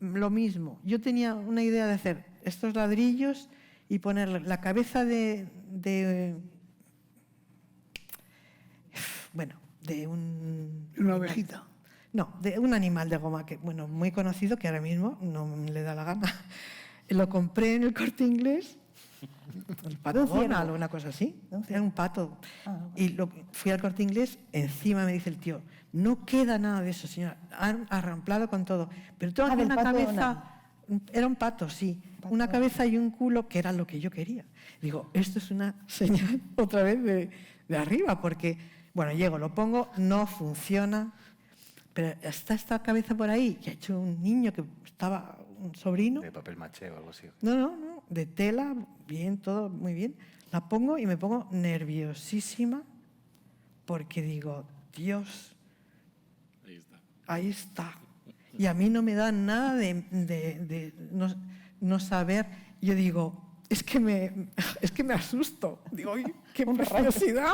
Lo mismo. Yo tenía una idea de hacer estos ladrillos y poner la cabeza de una ovejita. No, de un animal de goma que, muy conocido, que ahora mismo no me le da la gana. Lo compré en el Corte Inglés. El pato Donald o una cosa así. Era un pato. Y fui al Corte Inglés, encima me dice el tío, no queda nada de eso, señora. Han arramplado con todo. Pero tengo aquí una cabeza. Era un pato, sí. Una cabeza y un culo, que era lo que yo quería. Digo, esto es una señal otra vez de arriba, porque, llego, lo pongo, no funciona. Pero está esta cabeza por ahí, que ha hecho un niño que estaba, un sobrino. De papel maché o algo así. No, de tela, bien, todo muy bien. La pongo y me pongo nerviosísima porque digo, Dios, ahí está. Y a mí no me da nada de no saber. Yo digo, es que me asusto. Digo, ¡ay, qué preciosidad!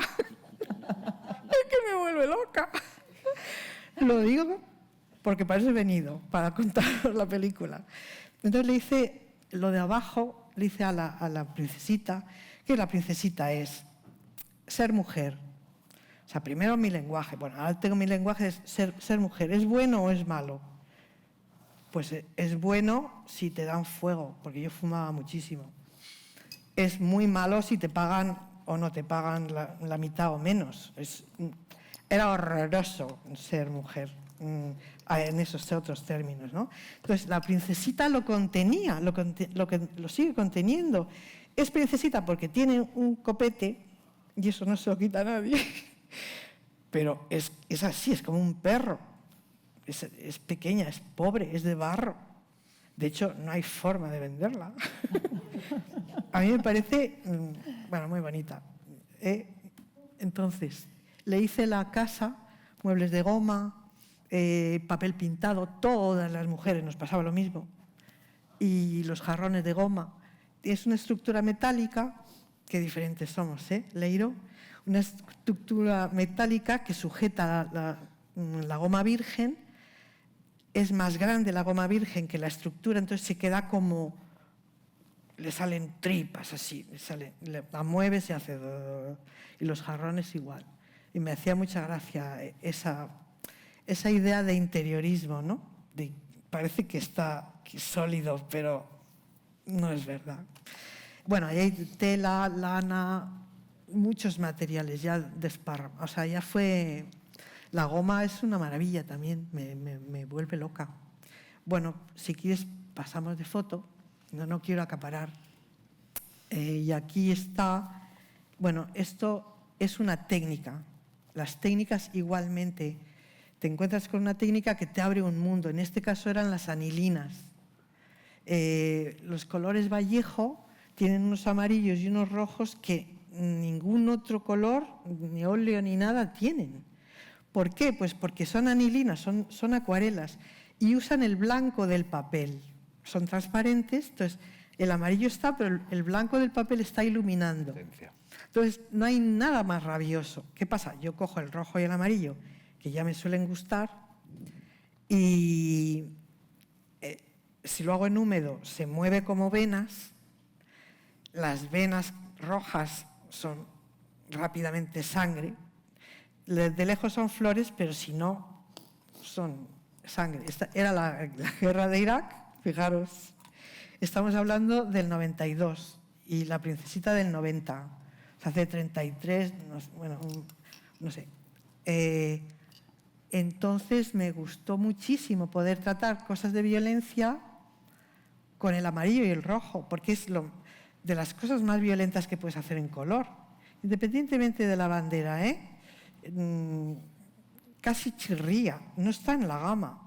Es que me vuelve loca. Lo digo porque para eso he venido, para contaros la película. Entonces le hice lo de abajo, le hice a la princesita, que la princesita es ser mujer. O sea, primero mi lenguaje. Bueno, ahora tengo mi lenguaje, es ser mujer. ¿Es bueno o es malo? Pues es bueno si te dan fuego, porque yo fumaba muchísimo. Es muy malo si te pagan o no te pagan la mitad o menos. Era horroroso ser mujer en esos otros términos, ¿no? Entonces, la princesita lo contenía, lo sigue conteniendo. Es princesita porque tiene un copete, y eso no se lo quita a nadie, pero es así, es como un perro. Es pequeña, es pobre, es de barro. De hecho, no hay forma de venderla. A mí me parece, muy bonita. Entonces, le hice la casa, muebles de goma, papel pintado, todas las mujeres nos pasaba lo mismo, y los jarrones de goma. Es una estructura metálica, qué diferentes somos, Leiro, una estructura metálica que sujeta la goma virgen. Es más grande la goma virgen que la estructura, entonces se queda como, le salen tripas así, la mueve, se hace, y los jarrones igual. Y me hacía mucha gracia esa idea de interiorismo, ¿no? Parece que es sólido, pero no es verdad. Bueno, ahí hay tela, lana, muchos materiales ya desparramados. O sea, ya fue... La goma es una maravilla también, me vuelve loca. Bueno, si quieres pasamos de foto, no quiero acaparar. Y aquí está, esto es una técnica. Las técnicas igualmente, te encuentras con una técnica que te abre un mundo. En este caso eran las anilinas. Los colores Vallejo tienen unos amarillos y unos rojos que ningún otro color, ni óleo ni nada tienen. ¿Por qué? Pues porque son anilinas, son acuarelas y usan el blanco del papel. Son transparentes, entonces el amarillo está, pero el blanco del papel está iluminando. Entonces no hay nada más rabioso. ¿Qué pasa? Yo cojo el rojo y el amarillo, que ya me suelen gustar, y si lo hago en húmedo se mueve como venas. Las venas rojas son rápidamente sangre. De lejos son flores, pero si no, son sangre. Esta era la guerra de Irak, fijaros. Estamos hablando del 92 y la princesita del 90. O sea, hace 33, bueno, no sé. Entonces me gustó muchísimo poder tratar cosas de violencia con el amarillo y el rojo, porque es de las cosas más violentas que puedes hacer en color, independientemente de la bandera, casi chirría, no está en la gama.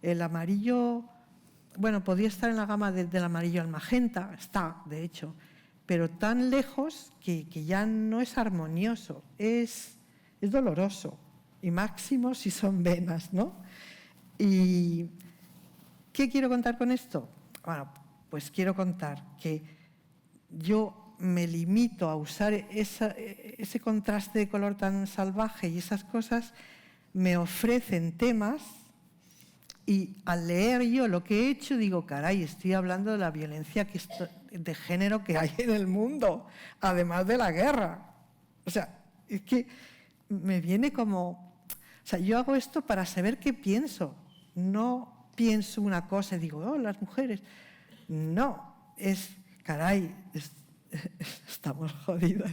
El amarillo, bueno, podría estar en la gama del amarillo al magenta, está, de hecho, pero tan lejos que ya no es armonioso, es doloroso, y máximo si son venas, ¿no? ¿Y qué quiero contar con esto? Bueno, pues quiero contar que yo me limito a usar ese contraste de color tan salvaje y esas cosas me ofrecen temas y al leer yo lo que he hecho digo, caray, estoy hablando de la violencia de género que hay en el mundo, además de la guerra. O sea, es que me viene como... O sea, yo hago esto para saber qué pienso. No pienso una cosa y digo, oh, las mujeres. No, caray, estamos jodidas.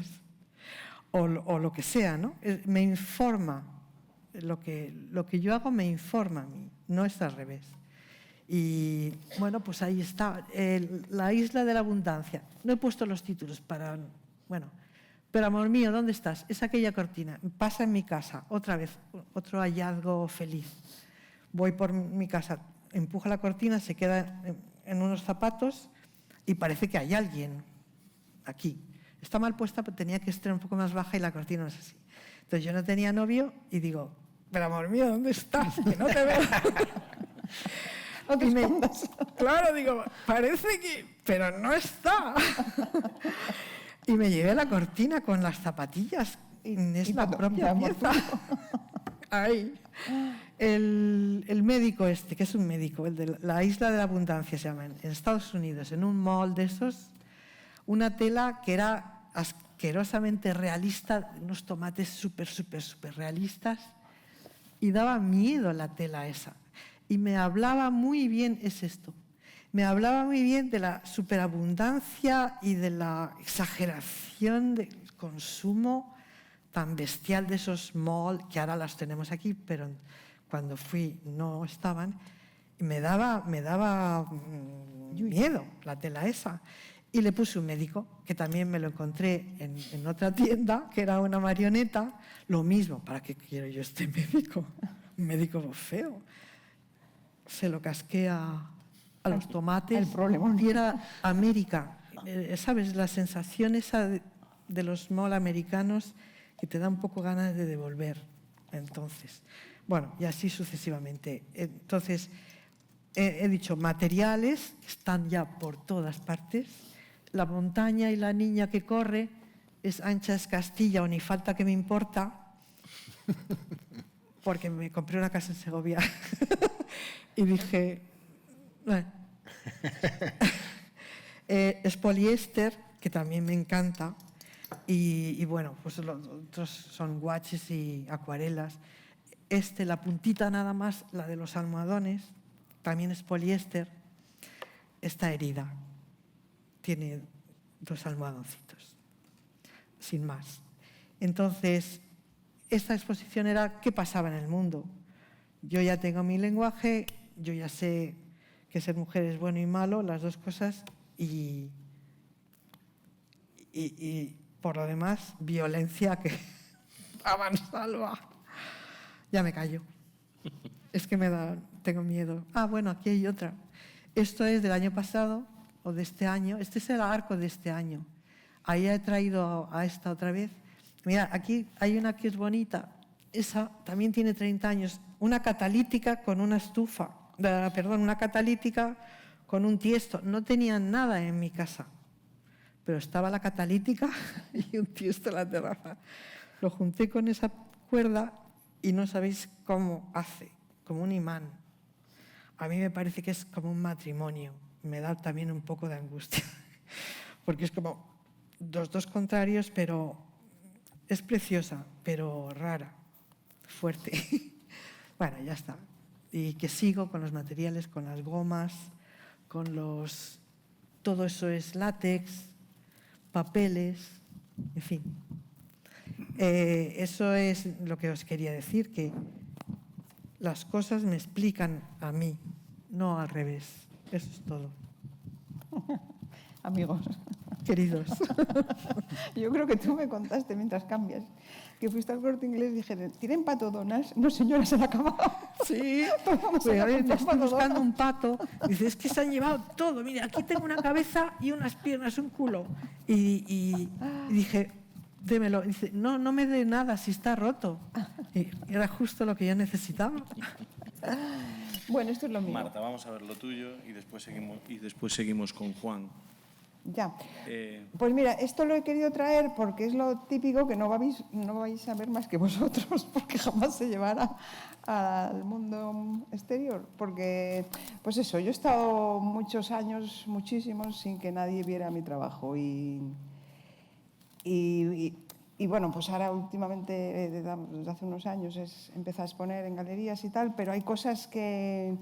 O lo que sea, ¿no? Me informa. Lo que yo hago me informa a mí, no es al revés. Y bueno, pues ahí está, la isla de la abundancia. No he puesto los títulos para... Bueno, pero amor mío, ¿dónde estás? Es aquella cortina. Pasa en mi casa, otra vez, otro hallazgo feliz. Voy por mi casa, empuja la cortina, se queda en unos zapatos y parece que hay alguien aquí. Está mal puesta, pero tenía que estar un poco más baja y la cortina no es así. Entonces yo no tenía novio y digo, pero amor mío, ¿dónde estás? Que no te veo. No te escondas. Claro, digo, parece que... pero no está. Y me llevé la cortina con las zapatillas. Es la propia pieza. Ahí. El médico que es un médico, el de la isla de la abundancia se llama, en Estados Unidos, en un mall de esos, una tela que era asquerosamente realista, unos tomates súper realistas, y daba miedo la tela esa. Y me hablaba muy bien, me hablaba muy bien de la superabundancia y de la exageración del consumo tan bestial de esos malls, que ahora las tenemos aquí, pero cuando fui no estaban, y me daba miedo la tela esa. Y le puse un médico, que también me lo encontré en otra tienda, que era una marioneta, lo mismo. ¿Para qué quiero yo este médico? Un médico feo. Se lo casquea a los tomates. El problema. Y era América. ¿Sabes? La sensación esa de los mall americanos que te da un poco ganas de devolver. Entonces, bueno, y así sucesivamente. Entonces, he dicho, materiales están ya por todas partes. La montaña y la niña que corre es ancha es Castilla o ni falta que me importa, porque me compré una casa en Segovia y dije, es poliéster, que también me encanta, y bueno, pues los otros son guaches y acuarelas. La puntita nada más, la de los almohadones, también es poliéster, está herida. Tiene 2 almohadoncitos, sin más. Entonces, esta exposición era qué pasaba en el mundo. Yo ya tengo mi lenguaje, yo ya sé que ser mujer es bueno y malo, las dos cosas, y por lo demás, violencia que a mansalva. Ya me callo. Es que tengo miedo. Ah, bueno, aquí hay otra. Esto es del año pasado, o de este año. Este es el arco de este año. Ahí he traído a esta otra vez. Mira, aquí hay una que es bonita. Esa también tiene 30 años. Una catalítica con una estufa. Perdón, una catalítica con un tiesto. No tenían nada en mi casa, pero estaba la catalítica y un tiesto en la terraza. Lo junté con esa cuerda y no sabéis cómo hace, como un imán. A mí me parece que es como un matrimonio. Me da también un poco de angustia, porque es como los dos contrarios, pero es preciosa, pero rara, fuerte. Bueno, ya está. Y que sigo con los materiales, con las gomas, con los... Todo eso es látex, papeles, en fin. Eso es lo que os quería decir, que las cosas me explican a mí, no al revés. Eso es todo. Amigos. Queridos. Yo creo que tú me contaste mientras cambias que fuiste al Corte Inglés y dije, ¿tienen patodonas? No, señora, se la ha acabado. Sí, Pues vamos pues a a ver, comprar estoy buscando patodonas. un pato. Dice, es que se han llevado todo. Mira, aquí tengo una cabeza y unas piernas, un culo. Y dije, démelo. Dice, no, no me dé nada si está roto. Y era justo lo que yo necesitaba. Bueno, esto es lo mío. Marta, vamos a ver lo tuyo y después seguimos con Juan. Ya. Pues mira, esto lo he querido traer porque es lo típico que no vais a ver más que vosotros, porque jamás se llevará al mundo exterior. Porque, pues eso, yo he estado muchos años, muchísimos, sin que nadie viera mi trabajo. Y bueno, pues ahora últimamente, desde hace unos años, empezado a exponer en galerías y tal, pero hay cosas que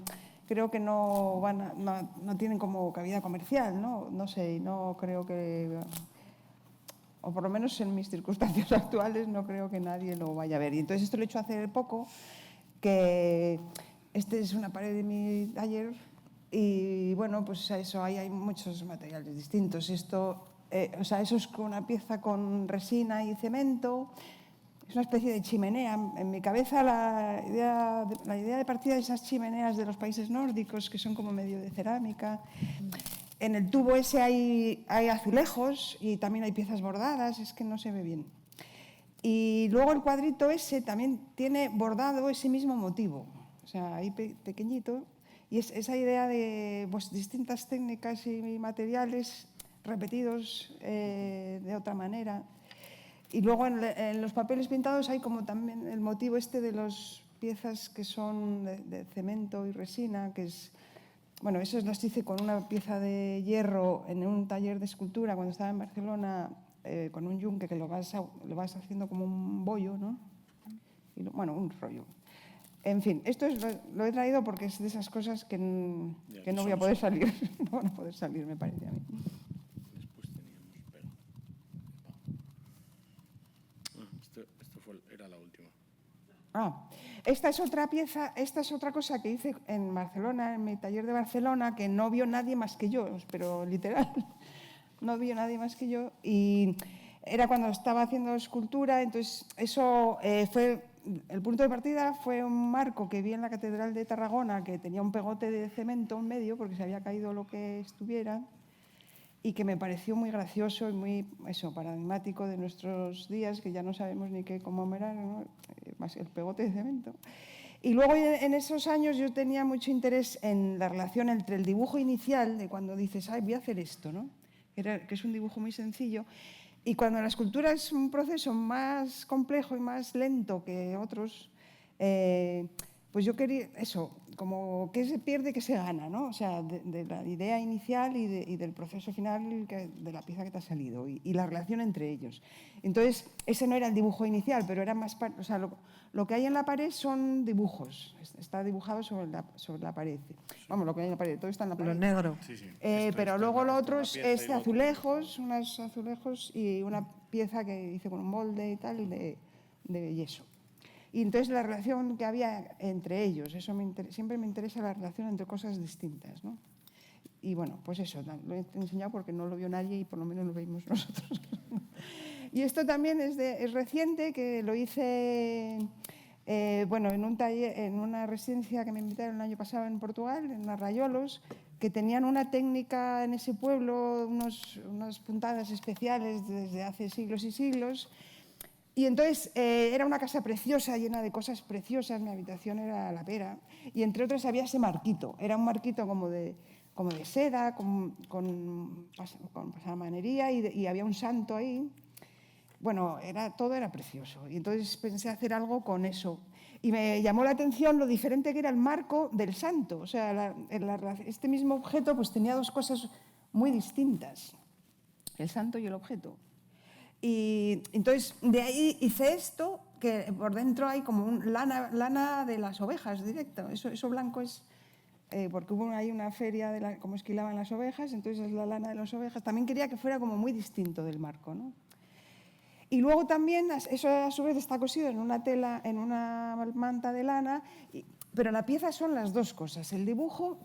creo que no tienen como cabida comercial, ¿no? No sé, no creo que, o por lo menos en mis circunstancias actuales, no creo que nadie lo vaya a ver. Y entonces esto lo he hecho hace poco, que este es una pared de mi taller y bueno, pues eso, ahí hay muchos materiales distintos. Esto, o sea, eso es una pieza con resina y cemento. Es una especie de chimenea. En mi cabeza la idea de partida de esas chimeneas de los países nórdicos, que son como medio de cerámica. En el tubo ese hay azulejos y también hay piezas bordadas, es que no se ve bien. Y luego el cuadrito ese también tiene bordado ese mismo motivo, o sea, ahí pequeñito. Y es esa idea de pues, distintas técnicas y materiales repetidos de otra manera. Y luego en los papeles pintados hay como también el motivo este de las piezas que son de cemento y resina, que es, bueno, eso las hice con una pieza de hierro en un taller de escultura cuando estaba en Barcelona, con un yunque que lo vas haciendo como un bollo, ¿no? Y bueno, un rollo. En fin, esto lo he traído porque es de esas cosas que no voy a poder salir, no van a poder salir, me parece a mí. Era la última. Esta es otra pieza, esta es otra cosa que hice en Barcelona, en mi taller de Barcelona, que no vio nadie más que yo, pero literal, no vio nadie más que yo. Y era cuando estaba haciendo escultura, entonces eso fue, el punto de partida fue un marco que vi en la Catedral de Tarragona, que tenía un pegote de cemento en medio, porque se había caído lo que estuviera, y que me pareció muy gracioso y muy paradigmático de nuestros días, que ya no sabemos ni qué conmemorar, ¿no? Más el pegote de cemento. Y luego en esos años yo tenía mucho interés en la relación entre el dibujo inicial, de cuando dices, ay, voy a hacer esto, ¿no? Que es un dibujo muy sencillo, y cuando la escultura es un proceso más complejo y más lento que otros, pues yo quería eso, como qué se pierde, qué se gana, ¿no? O sea, de la idea inicial y del proceso final de la pieza que te ha salido y la relación entre ellos. Entonces, ese no era el dibujo inicial, pero era más, o sea, lo que hay en la pared son dibujos, está dibujado sobre la pared. Vamos, lo que hay en la pared, todo está en la pared. Lo negro. Sí, sí. Pero luego lo otro es de azulejos, unos azulejos y una pieza que hice con un molde y tal, de yeso. Y entonces la relación que había entre ellos, eso siempre me interesa la relación entre cosas distintas, ¿no? Y bueno, pues eso, lo he enseñado porque no lo vio nadie y por lo menos lo vimos nosotros. Y esto también es reciente, que lo hice en un taller, en una residencia que me invitaron el año pasado en Portugal, en Arraiolos, que tenían una técnica en ese pueblo, unas puntadas especiales desde hace siglos y siglos. Y entonces era una casa preciosa, llena de cosas preciosas, mi habitación era la pera. Y entre otras había ese marquito, era un marquito como de seda, con pasamanería y había un santo ahí. Bueno, todo era precioso. Y entonces pensé hacer algo con eso. Y me llamó la atención lo diferente que era el marco del santo. O sea, este mismo objeto pues tenía dos cosas muy distintas, el santo y el objeto. Y entonces de ahí hice esto, que por dentro hay como lana de las ovejas directo. Eso blanco es porque hubo ahí una feria de cómo esquilaban las ovejas, entonces es la lana de las ovejas. También quería que fuera como muy distinto del marco, ¿no? Y luego también, eso a su vez está cosido en una tela, en una manta de lana, pero la pieza son las dos cosas, el dibujo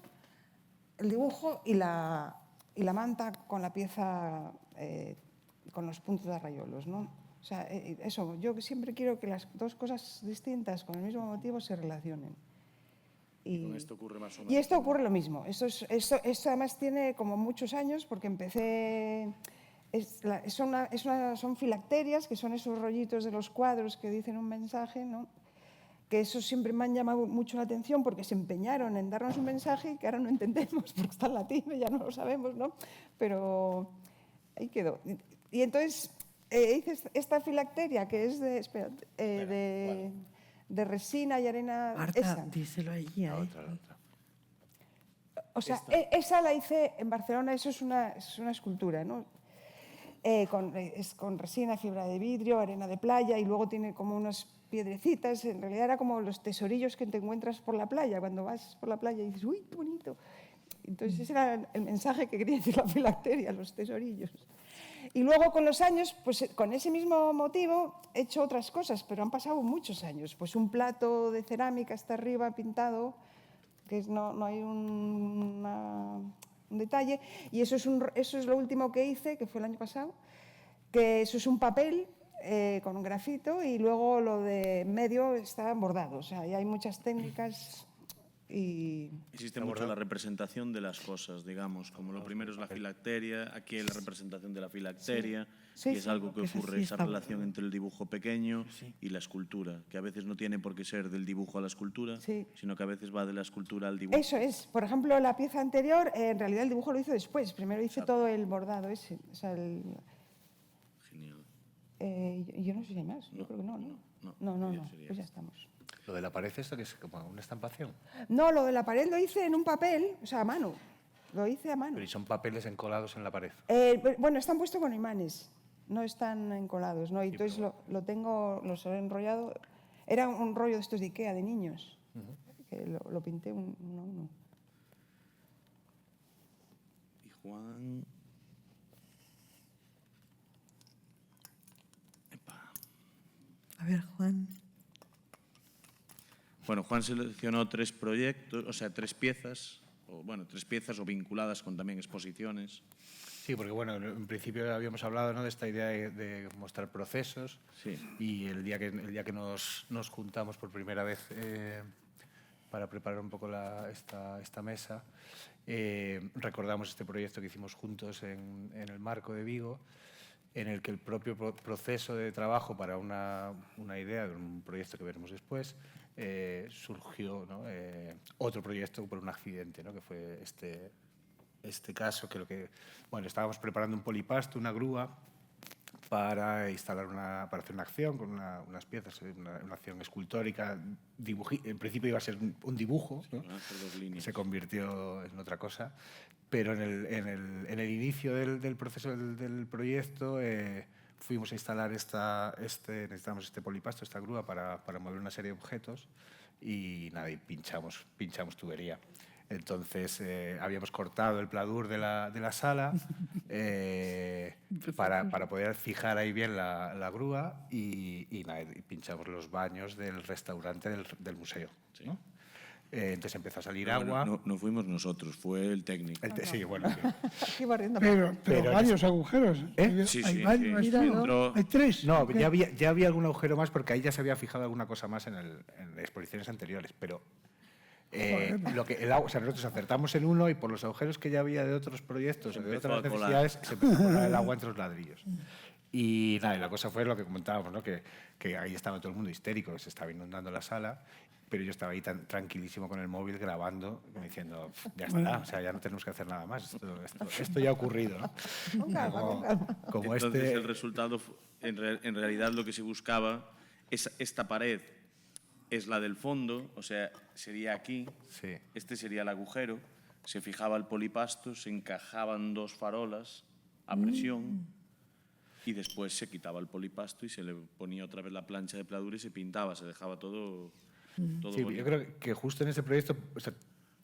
y la manta con la pieza, con los puntos de arrayolos, ¿no? O sea, eso, yo siempre quiero que las dos cosas distintas con el mismo motivo se relacionen. Y con esto ocurre más o menos. Y esto ocurre lo mismo. Esto además tiene como muchos años, porque empecé... son filacterias, que son esos rollitos de los cuadros que dicen un mensaje, ¿no? Que eso siempre me han llamado mucho la atención porque se empeñaron en darnos un mensaje que ahora no entendemos porque está en latín, ya no lo sabemos, ¿no? Pero ahí quedó. Y entonces hice esta filacteria que es de resina y arena. Marta, díselo allí. La otra. O sea, esa la hice en Barcelona, eso es una escultura, ¿no? Es con resina, fibra de vidrio, arena de playa y luego tiene como unas piedrecitas. En realidad era como los tesorillos que te encuentras por la playa. Cuando vas por la playa y dices, ¡uy, qué bonito! Entonces ese era el mensaje que quería decir la filacteria, los tesorillos. Y luego con los años, pues con ese mismo motivo he hecho otras cosas, pero han pasado muchos años. Pues un plato de cerámica está arriba pintado, que no hay un detalle, y eso es lo último que hice, que fue el año pasado, que eso es un papel con un grafito y luego lo de medio está bordado, o sea, hay muchas técnicas y... Existe mucho la representación de las cosas, digamos, como lo primero es la filacteria, aquí hay la representación de la filacteria, Sí, y es algo que ocurre, esa está relación entre el dibujo pequeño y la escultura, que a veces no tiene por qué ser del dibujo a la escultura, sino que a veces va de la escultura al dibujo. Eso es. Por ejemplo, la pieza anterior, en realidad el dibujo lo hice después. Primero hice todo el bordado ese. O sea, Genial. yo no sé si hay más. Yo creo que no. No. Pues ya estamos. Lo de la pared, esto que es como una estampación. No, lo de la pared lo hice en un papel, o sea, a mano. Lo hice a mano. Pero y son papeles encolados en la pared. Bueno, están puestos con imanes. No están encolados, ¿no? Y entonces los he enrollado. Era un rollo de estos de Ikea, de niños. Que lo pinté uno a uno. Y Juan... A ver, Juan. Bueno, Juan seleccionó 3 proyectos, o sea, 3 piezas, o vinculadas con también exposiciones. Sí, porque bueno, en principio habíamos hablado, ¿no?, de esta idea de mostrar procesos. Sí. Y el día que nos juntamos por primera vez para preparar un poco esta mesa, recordamos este proyecto que hicimos juntos en el Marco de Vigo, en el que el propio proceso de trabajo para una idea de un proyecto que veremos después, surgió, ¿no?, otro proyecto por un accidente, ¿no?, que fue este caso, que estábamos preparando un polipasto, una grúa, para instalar para hacer una acción con unas piezas, una acción escultórica. En principio iba a ser un dibujo, ¿no? Se convirtió en otra cosa, pero en el inicio del proceso del proyecto fuimos a instalar necesitamos este polipasto, esta grúa para mover una serie de objetos y nada, y pinchamos tubería. Entonces habíamos cortado el pladur de la sala para poder fijar ahí bien la grúa y nada, y pinchamos los baños del restaurante del museo, ¿no? Entonces empezó a salir agua. No fuimos nosotros, fue el técnico. Sí, bueno. Sí. Pero varios agujeros. Sí, hay varios. Hay 3. No, ya había algún agujero más porque ahí ya se había fijado alguna cosa más en exposiciones anteriores, pero Lo que el agua, o sea, nosotros acertamos en uno y por los agujeros que ya había de otros proyectos o de empezó otras a colar. necesidades, se empezó a colar el agua entre los ladrillos. Y nada, y la cosa fue lo que comentábamos, ¿no? Que ahí estaba todo el mundo histérico, que se estaba inundando la sala, pero yo estaba ahí tan tranquilísimo con el móvil grabando, diciendo, ya está, o sea, ya no tenemos que hacer nada más, esto ya ha ocurrido, ¿no? Como Entonces el resultado, en realidad lo que se buscaba, es esta pared es la del fondo, o sea, sería aquí, Sí. este sería el agujero, se fijaba el polipasto, se encajaban 2 farolas a presión y después se quitaba el polipasto y se le ponía otra vez la plancha de pladura y se pintaba, se dejaba todo Sí, bonito. yo creo que justo en ese proyecto, o sea,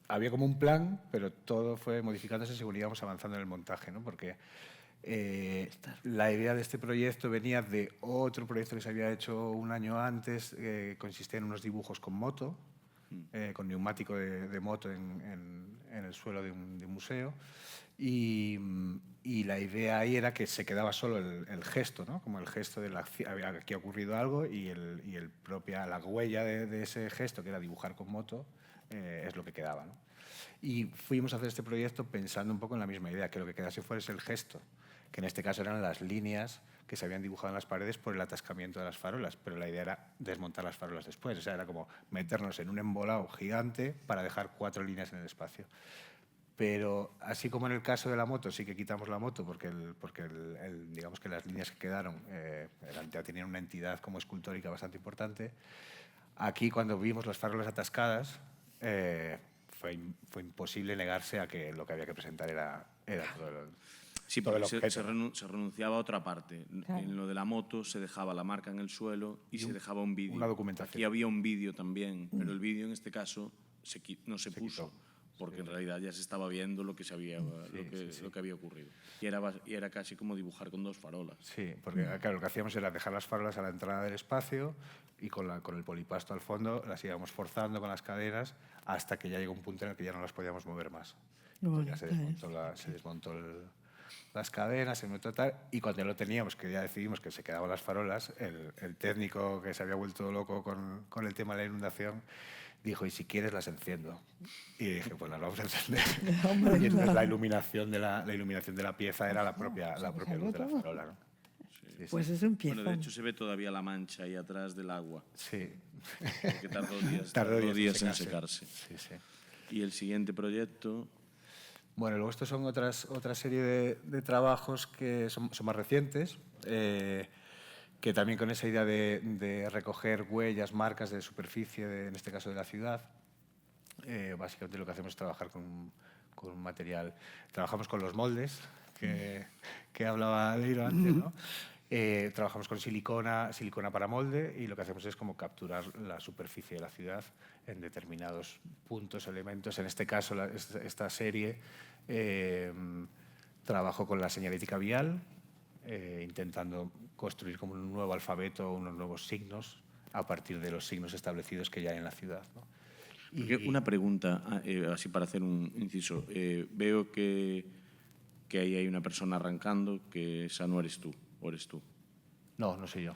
había como un plan, pero todo fue modificándose según íbamos avanzando en el montaje, ¿no? Porque la idea de este proyecto venía de otro proyecto que se había hecho un año antes, consistía en unos dibujos con moto, con neumático de moto en el suelo de un museo. Y la idea ahí era que se quedaba solo el gesto, ¿no? Como el gesto de aquí ha ocurrido algo y la huella de ese gesto, que era dibujar con moto, es lo que quedaba, ¿no? Y fuimos a hacer este proyecto pensando un poco en la misma idea, que lo que quedase fuera es el gesto, que en este caso eran las líneas que se habían dibujado en las paredes por el atascamiento de las farolas, pero la idea era desmontar las farolas después, o sea, era como meternos en un embolado gigante para dejar 4 líneas en el espacio. Pero así como en el caso de la moto, sí que quitamos la moto porque digamos que las líneas que quedaron ya tenían una entidad como escultórica bastante importante. Aquí, cuando vimos las farolas atascadas, fue imposible negarse a que lo que había que presentar era todo el, Sí, todo porque el objeto. se renunciaba a otra parte. En lo de la moto se dejaba la marca en el suelo y se dejaba un vídeo. una documentación. Aquí había un vídeo también, pero el vídeo en este caso no se puso, quitó. porque en realidad ya se estaba viendo lo que había ocurrido. Y era casi como dibujar con 2 farolas. Sí, porque claro, lo que hacíamos era dejar las farolas a la entrada del espacio y con el polipasto al fondo las íbamos forzando con las cadenas hasta que ya llegó un punto en el que ya no las podíamos mover más. Entonces ya se desmontó las cadenas, se desmontó tal, y cuando ya lo teníamos, que ya decidimos que se quedaban las farolas, el técnico que se había vuelto loco con el tema de la inundación dijo, y si quieres las enciendo. Y dije, pues las vamos a encender. Y entonces la iluminación de la pieza era la propia luz de la farola, ¿no? Sí, Pues sí. es un piezón. Bueno, de hecho se ve todavía la mancha ahí atrás del agua, Sí. porque tardó días en secarse. Sí, sí. Y el siguiente proyecto, Bueno, luego estos son otra serie de trabajos que son más recientes, que también con esa idea de recoger huellas, marcas de superficie, en este caso de la ciudad. Básicamente lo que hacemos es trabajar con un material. Trabajamos con los moldes, que hablaba Leiro antes, ¿no? Trabajamos con silicona para molde, y lo que hacemos es como capturar la superficie de la ciudad en determinados puntos, elementos. En este caso, esta serie trabajó con la señalética vial, intentando construir como un nuevo alfabeto, unos nuevos signos a partir de los signos establecidos que ya hay en la ciudad, ¿no? una pregunta, así para hacer un inciso. Veo que ahí hay una persona arrancando, que esa no eres tú, o eres tú. No, no soy yo.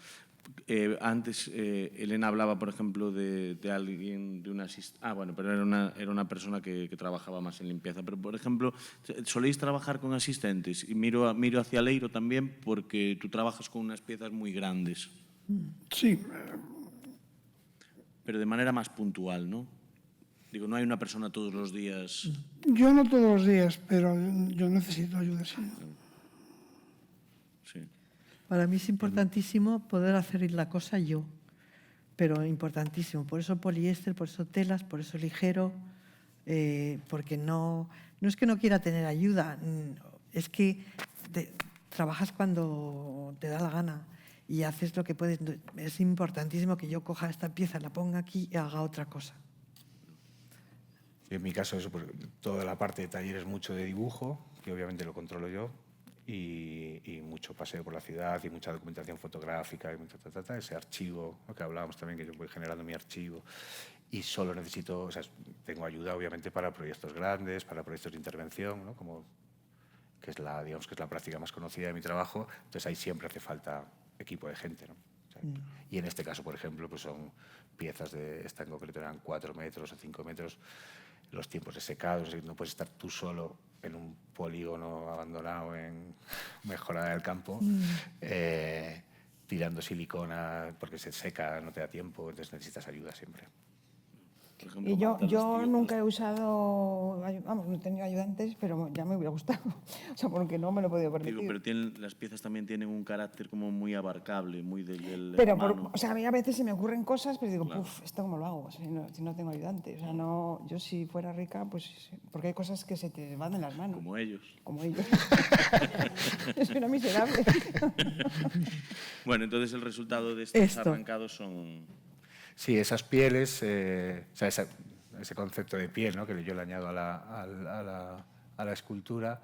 Antes Elena hablaba, por ejemplo, de alguien, de una asistente. Bueno, pero era una persona que trabajaba más en limpieza. Pero, por ejemplo, ¿soléis trabajar con asistentes? Y miro hacia Leiro también, porque tú trabajas con unas piezas muy grandes, Sí, pero de manera más puntual, ¿no? Digo, no hay una persona todos los días. yo no todos los días, pero yo necesito ayuda, sí. Sí. Para mí es importantísimo poder hacer la cosa yo, pero importantísimo. Por eso poliéster, por eso telas, por eso ligero, porque no es que no quiera tener ayuda, es que trabajas cuando te da la gana y haces lo que puedes. Es importantísimo que yo coja esta pieza, la ponga aquí y haga otra cosa. En mi caso, eso, pues, toda la parte de taller es mucho de dibujo, que obviamente lo controlo yo, y mucho paseo por la ciudad y mucha documentación fotográfica y mucho ese archivo, lo que hablábamos también, que yo voy generando mi archivo, y solo necesito, o sea, tengo ayuda obviamente para proyectos grandes, para proyectos de intervención, ¿no? digamos que es la práctica más conocida de mi trabajo, entonces ahí siempre hace falta equipo de gente, ¿no? O Y en este caso, por ejemplo, pues son piezas esta en concreto eran 4 metros o 5 metros, los tiempos de secado, no puedes estar tú solo en un polígono abandonado en Mejorada del Campo, tirando silicona porque se seca, no te da tiempo, entonces necesitas ayuda siempre. Por ejemplo, Y yo Marta, nunca he usado, vamos, no he tenido ayudantes, pero ya me hubiera gustado, o sea, porque no me lo he podido permitir. Digo, pero las piezas también tienen un carácter como muy abarcable, muy del Pero, hermano. o sea, a mí a veces se me ocurren cosas, pero digo, puf, ¿esto cómo lo hago? O sea, si no tengo ayudante. O sea, no, yo si fuera rica, pues, porque hay cosas que se te van de las manos. Como ellos. Como ellos. Es una miserable. Bueno, entonces el resultado de estos arrancados son... Sí, esas pieles, o sea, ese concepto de piel, ¿no?, que yo le añado a la escultura,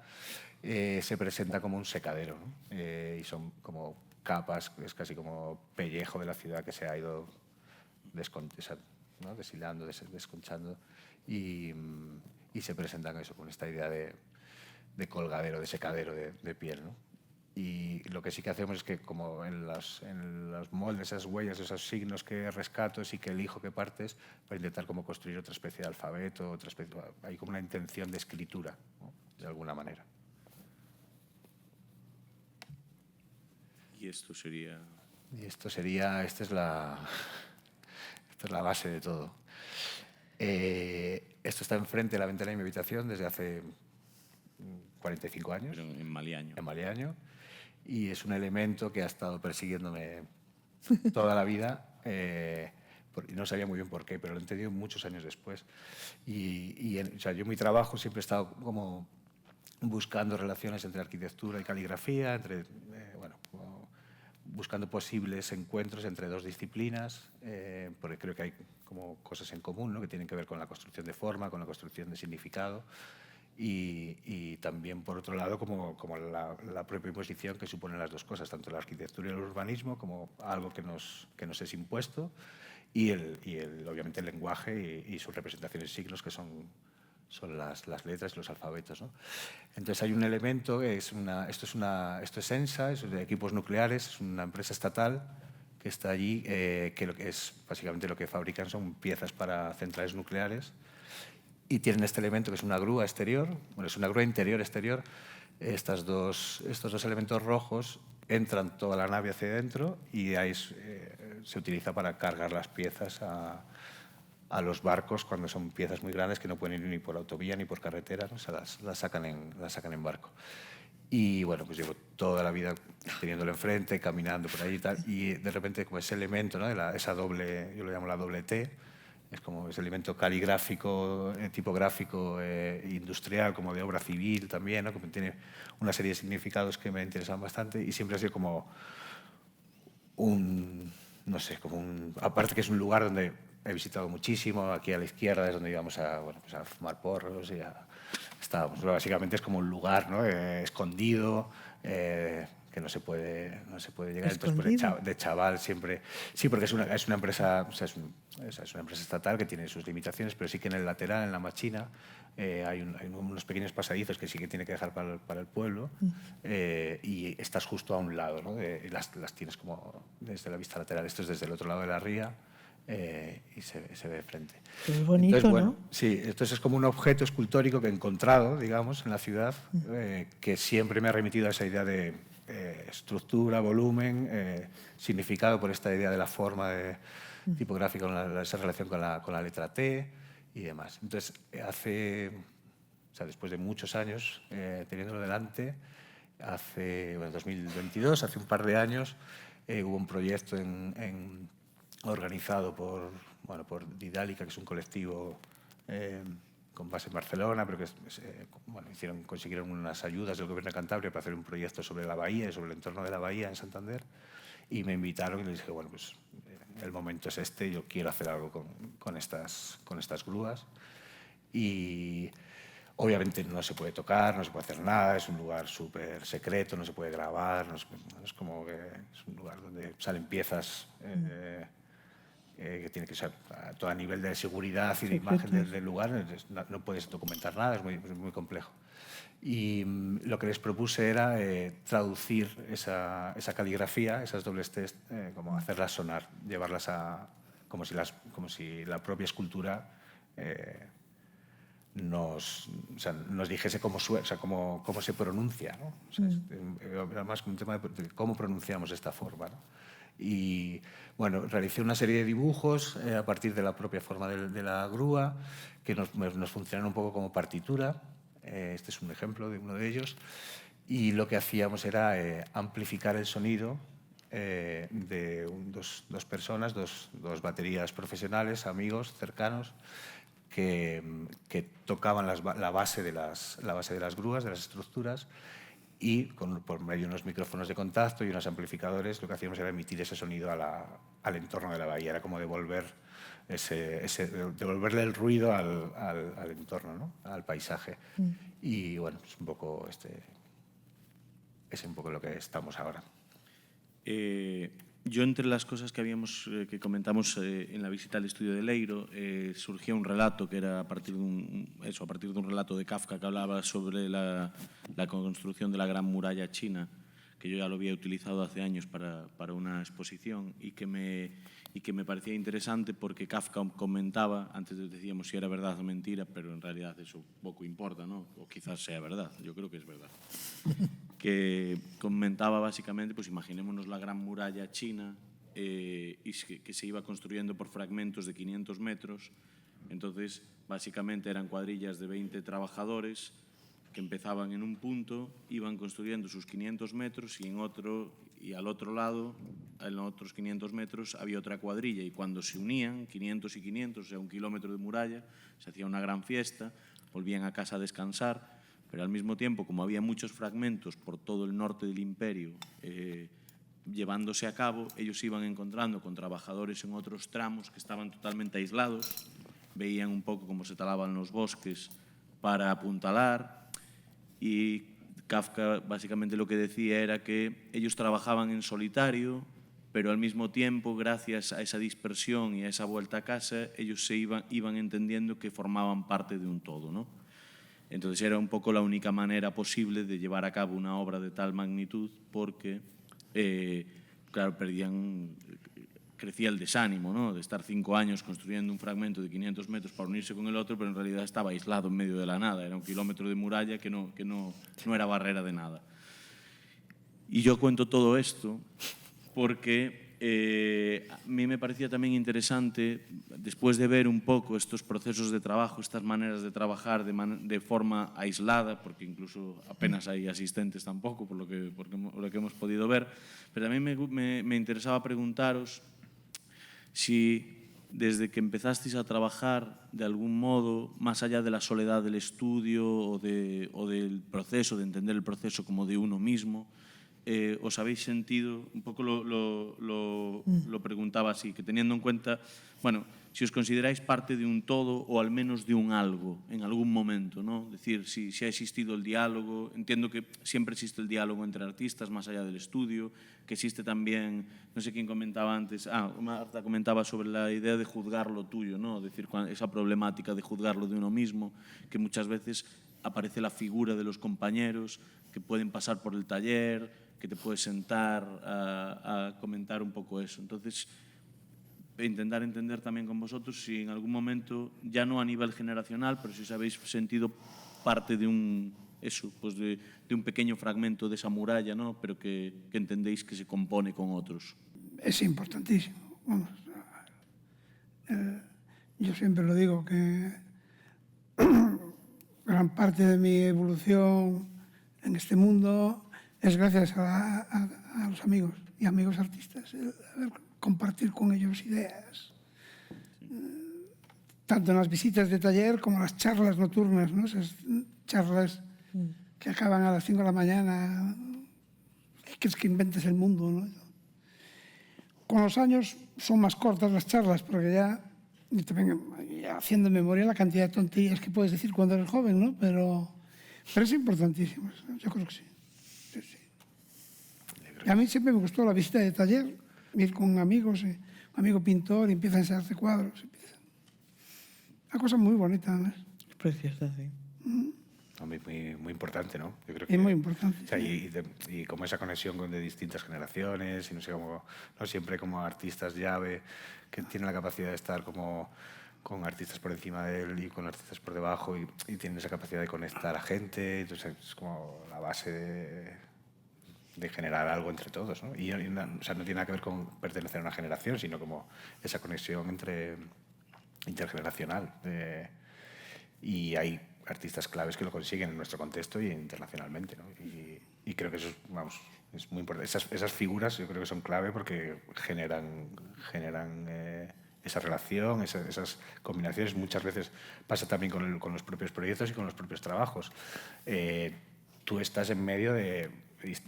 se presenta como un secadero, ¿no? Y son como capas, es casi como pellejo de la ciudad que se ha ido deshilando, desconchando, y se presentan eso con esta idea de colgadero, de secadero de piel, ¿no? Y lo que sí que hacemos es que, como en los moldes, esas huellas, esos signos que rescato, sí que elijo que partes para intentar como construir otra especie de alfabeto, hay como una intención de escritura, ¿no?, de alguna manera. Y esto sería... Esta es la base de todo. Esto está enfrente de la ventana de mi habitación desde hace 45 años. Pero en Maliaño. En Maliaño. Y es un elemento que ha estado persiguiéndome toda la vida. Y no sabía muy bien por qué, pero lo he entendido muchos años después. O sea, yo en mi trabajo siempre he estado como buscando relaciones entre arquitectura y caligrafía, buscando posibles encuentros entre dos disciplinas, porque creo que hay como cosas en común, ¿no?, que tienen que ver con la construcción de forma, con la construcción de significado, y también, por otro lado, como la propia imposición que suponen las dos cosas, tanto la arquitectura y el urbanismo como algo que nos es impuesto, y obviamente el lenguaje y sus representaciones signos, que son las letras y los alfabetos, ¿no? Entonces hay un elemento, esto es ENSA, es de equipos nucleares, es una empresa estatal que está allí, que lo que es básicamente lo que fabrican son piezas para centrales nucleares, y tienen este elemento que es una grúa exterior, bueno, es una grúa interior-exterior. Estos dos elementos rojos entran toda la nave hacia adentro y ahí se utiliza para cargar las piezas a los barcos cuando son piezas muy grandes que no pueden ir ni por autovía ni por carretera, ¿no? O sea, las sacan en barco. Y bueno, pues llevo toda la vida teniéndolo enfrente, caminando por ahí y tal, y de repente como ese elemento, ¿no?, esa doble, yo lo llamo la doble T, es como ese elemento caligráfico, tipográfico, industrial, como de obra civil también, ¿no?, que tiene una serie de significados que me interesan bastante, y siempre ha sido como aparte que es un lugar donde he visitado muchísimo, aquí a la izquierda es donde íbamos a fumar porros, y estábamos, básicamente es como un lugar, ¿no?, escondido, que no se puede llegar. Entonces, de chaval siempre... Sí, porque es una empresa, o sea, es una empresa estatal que tiene sus limitaciones, pero sí que en el lateral, en la machina, hay unos pequeños pasadizos que sí que tiene que dejar para el pueblo, y estás justo a un lado, ¿no?, y las tienes como desde la vista lateral. Esto es desde el otro lado de la ría, y se ve de frente. Es bonito, entonces, bueno, ¿no? Sí, entonces es como un objeto escultórico que he encontrado, digamos, en la ciudad, que siempre me ha remitido a esa idea de estructura, volumen, significado por esta idea de la forma tipográfica, esa relación con la letra T y demás. Entonces, después de muchos años teniéndolo delante, hace 2022, hace un par de años, hubo un proyecto organizado por Didálica, que es un colectivo con base en Barcelona, pero que consiguieron unas ayudas del Gobierno de Cantabria para hacer un proyecto sobre la bahía y sobre el entorno de la bahía en Santander, y me invitaron y les dije, bueno, pues el momento es este, yo quiero hacer algo con estas grúas, y obviamente no se puede tocar, no se puede hacer nada, es un lugar súper secreto, no se puede grabar, es como que es un lugar donde salen piezas que tiene que ser todo a nivel de seguridad y de imagen del lugar, no puedes documentar nada, es muy complejo. Y lo que les propuse era traducir esa caligrafía, esas dobles test, como hacerlas sonar, llevarlas como si la propia escultura nos dijese cómo se pronuncia, ¿no? O sea, era más un tema de cómo pronunciamos esta forma, ¿no? Y bueno, realicé una serie de dibujos a partir de la propia forma de la grúa, que nos funcionaron un poco como partitura. Este es un ejemplo de uno de ellos. Y lo que hacíamos era amplificar el sonido de dos personas, dos baterías profesionales, amigos, cercanos, que tocaban la base de las grúas, de las estructuras, y por medio de unos micrófonos de contacto y unos amplificadores lo que hacíamos era emitir ese sonido al entorno de la bahía. Era como devolverle el ruido al entorno, ¿no? Al paisaje. Y bueno, es un poco lo que estamos ahora. Yo, entre las cosas que comentamos en la visita al estudio de Leiro, surgió un relato que era a partir de un relato de Kafka que hablaba sobre la construcción de la Gran Muralla China, que yo ya lo había utilizado hace años para una exposición y que me parecía interesante porque Kafka comentaba, antes decíamos si era verdad o mentira, pero en realidad eso poco importa, ¿no? O quizás sea verdad, yo creo que es verdad. Que comentaba básicamente, pues imaginémonos la Gran Muralla China y que se iba construyendo por fragmentos de 500 metros. Entonces, básicamente eran cuadrillas de 20 trabajadores que empezaban en un punto, iban construyendo sus 500 metros y al otro lado, en los otros 500 metros, había otra cuadrilla y cuando se unían, 500 y 500, o sea, 1 kilómetro de muralla, se hacía una gran fiesta, volvían a casa a descansar. Pero al mismo tiempo, como había muchos fragmentos por todo el norte del imperio llevándose a cabo, ellos se iban encontrando con trabajadores en otros tramos que estaban totalmente aislados, veían un poco cómo se talaban los bosques para apuntalar, y Kafka básicamente lo que decía era que ellos trabajaban en solitario, pero al mismo tiempo, gracias a esa dispersión y a esa vuelta a casa, ellos iban entendiendo que formaban parte de un todo, ¿no? Entonces era un poco la única manera posible de llevar a cabo una obra de tal magnitud porque, claro, crecía el desánimo, ¿no? De estar 5 años construyendo un fragmento de 500 metros para unirse con el otro, pero en realidad estaba aislado en medio de la nada. Era 1 kilómetro de muralla que no era barrera de nada. Y yo cuento todo esto porque a mí me parecía también interesante, después de ver un poco estos procesos de trabajo, estas maneras de trabajar de forma aislada, porque incluso apenas hay asistentes tampoco, por lo que hemos podido ver, pero también me interesaba preguntaros si desde que empezasteis a trabajar, de algún modo, más allá de la soledad del estudio o del proceso, de entender el proceso como de uno mismo, os habéis sentido, un poco lo preguntaba así, que teniendo en cuenta, bueno, si os consideráis parte de un todo o al menos de un algo en algún momento, ¿no? Es decir, si ha existido el diálogo, entiendo que siempre existe el diálogo entre artistas más allá del estudio, que existe también, no sé quién comentaba antes, Marta comentaba sobre la idea de juzgar lo tuyo, ¿no? Es decir, esa problemática de juzgarlo de uno mismo, que muchas veces aparece la figura de los compañeros que pueden pasar por el taller, que te puedes sentar a comentar un poco eso. Entonces, intentar entender también con vosotros si en algún momento, ya no a nivel generacional, pero si os habéis sentido parte de un pequeño fragmento de esa muralla, ¿no? Pero que entendéis que se compone con otros. Es importantísimo. Vamos, yo siempre lo digo, que gran parte de mi evolución en este mundo es gracias a los amigos y amigos artistas, compartir con ellos ideas, tanto en las visitas de taller como en las charlas nocturnas, ¿no? Esas charlas que acaban a las 5 de la mañana, que es que inventes el mundo, ¿no? Con los años son más cortas las charlas, porque ya haciendo memoria la cantidad de tonterías que puedes decir cuando eres joven, ¿no? Pero es importantísimo, yo creo que sí. Y a mí siempre me gustó la visita de taller, ir con amigos. amigo pintor, y empieza a enseñarse cuadros. Una cosa muy bonita, además. Preciosa, sí. Muy importante, ¿no? Yo creo Es muy importante. O sea, y como esa conexión de distintas generaciones, y no sé, como, no siempre como artistas llave, que tienen la capacidad de estar como con artistas por encima de él y con artistas por debajo, y tienen esa capacidad de conectar a gente. Entonces es como la base de generar algo entre todos, ¿no? Y o sea, no tiene nada que ver con pertenecer a una generación, sino como esa conexión intergeneracional. Y hay artistas claves que lo consiguen en nuestro contexto y internacionalmente, ¿no? Y creo que eso es muy importante. Esas figuras yo creo que son clave porque generan esa relación, esas combinaciones. Muchas veces pasa también con los propios proyectos y con los propios trabajos. Tú estás en medio de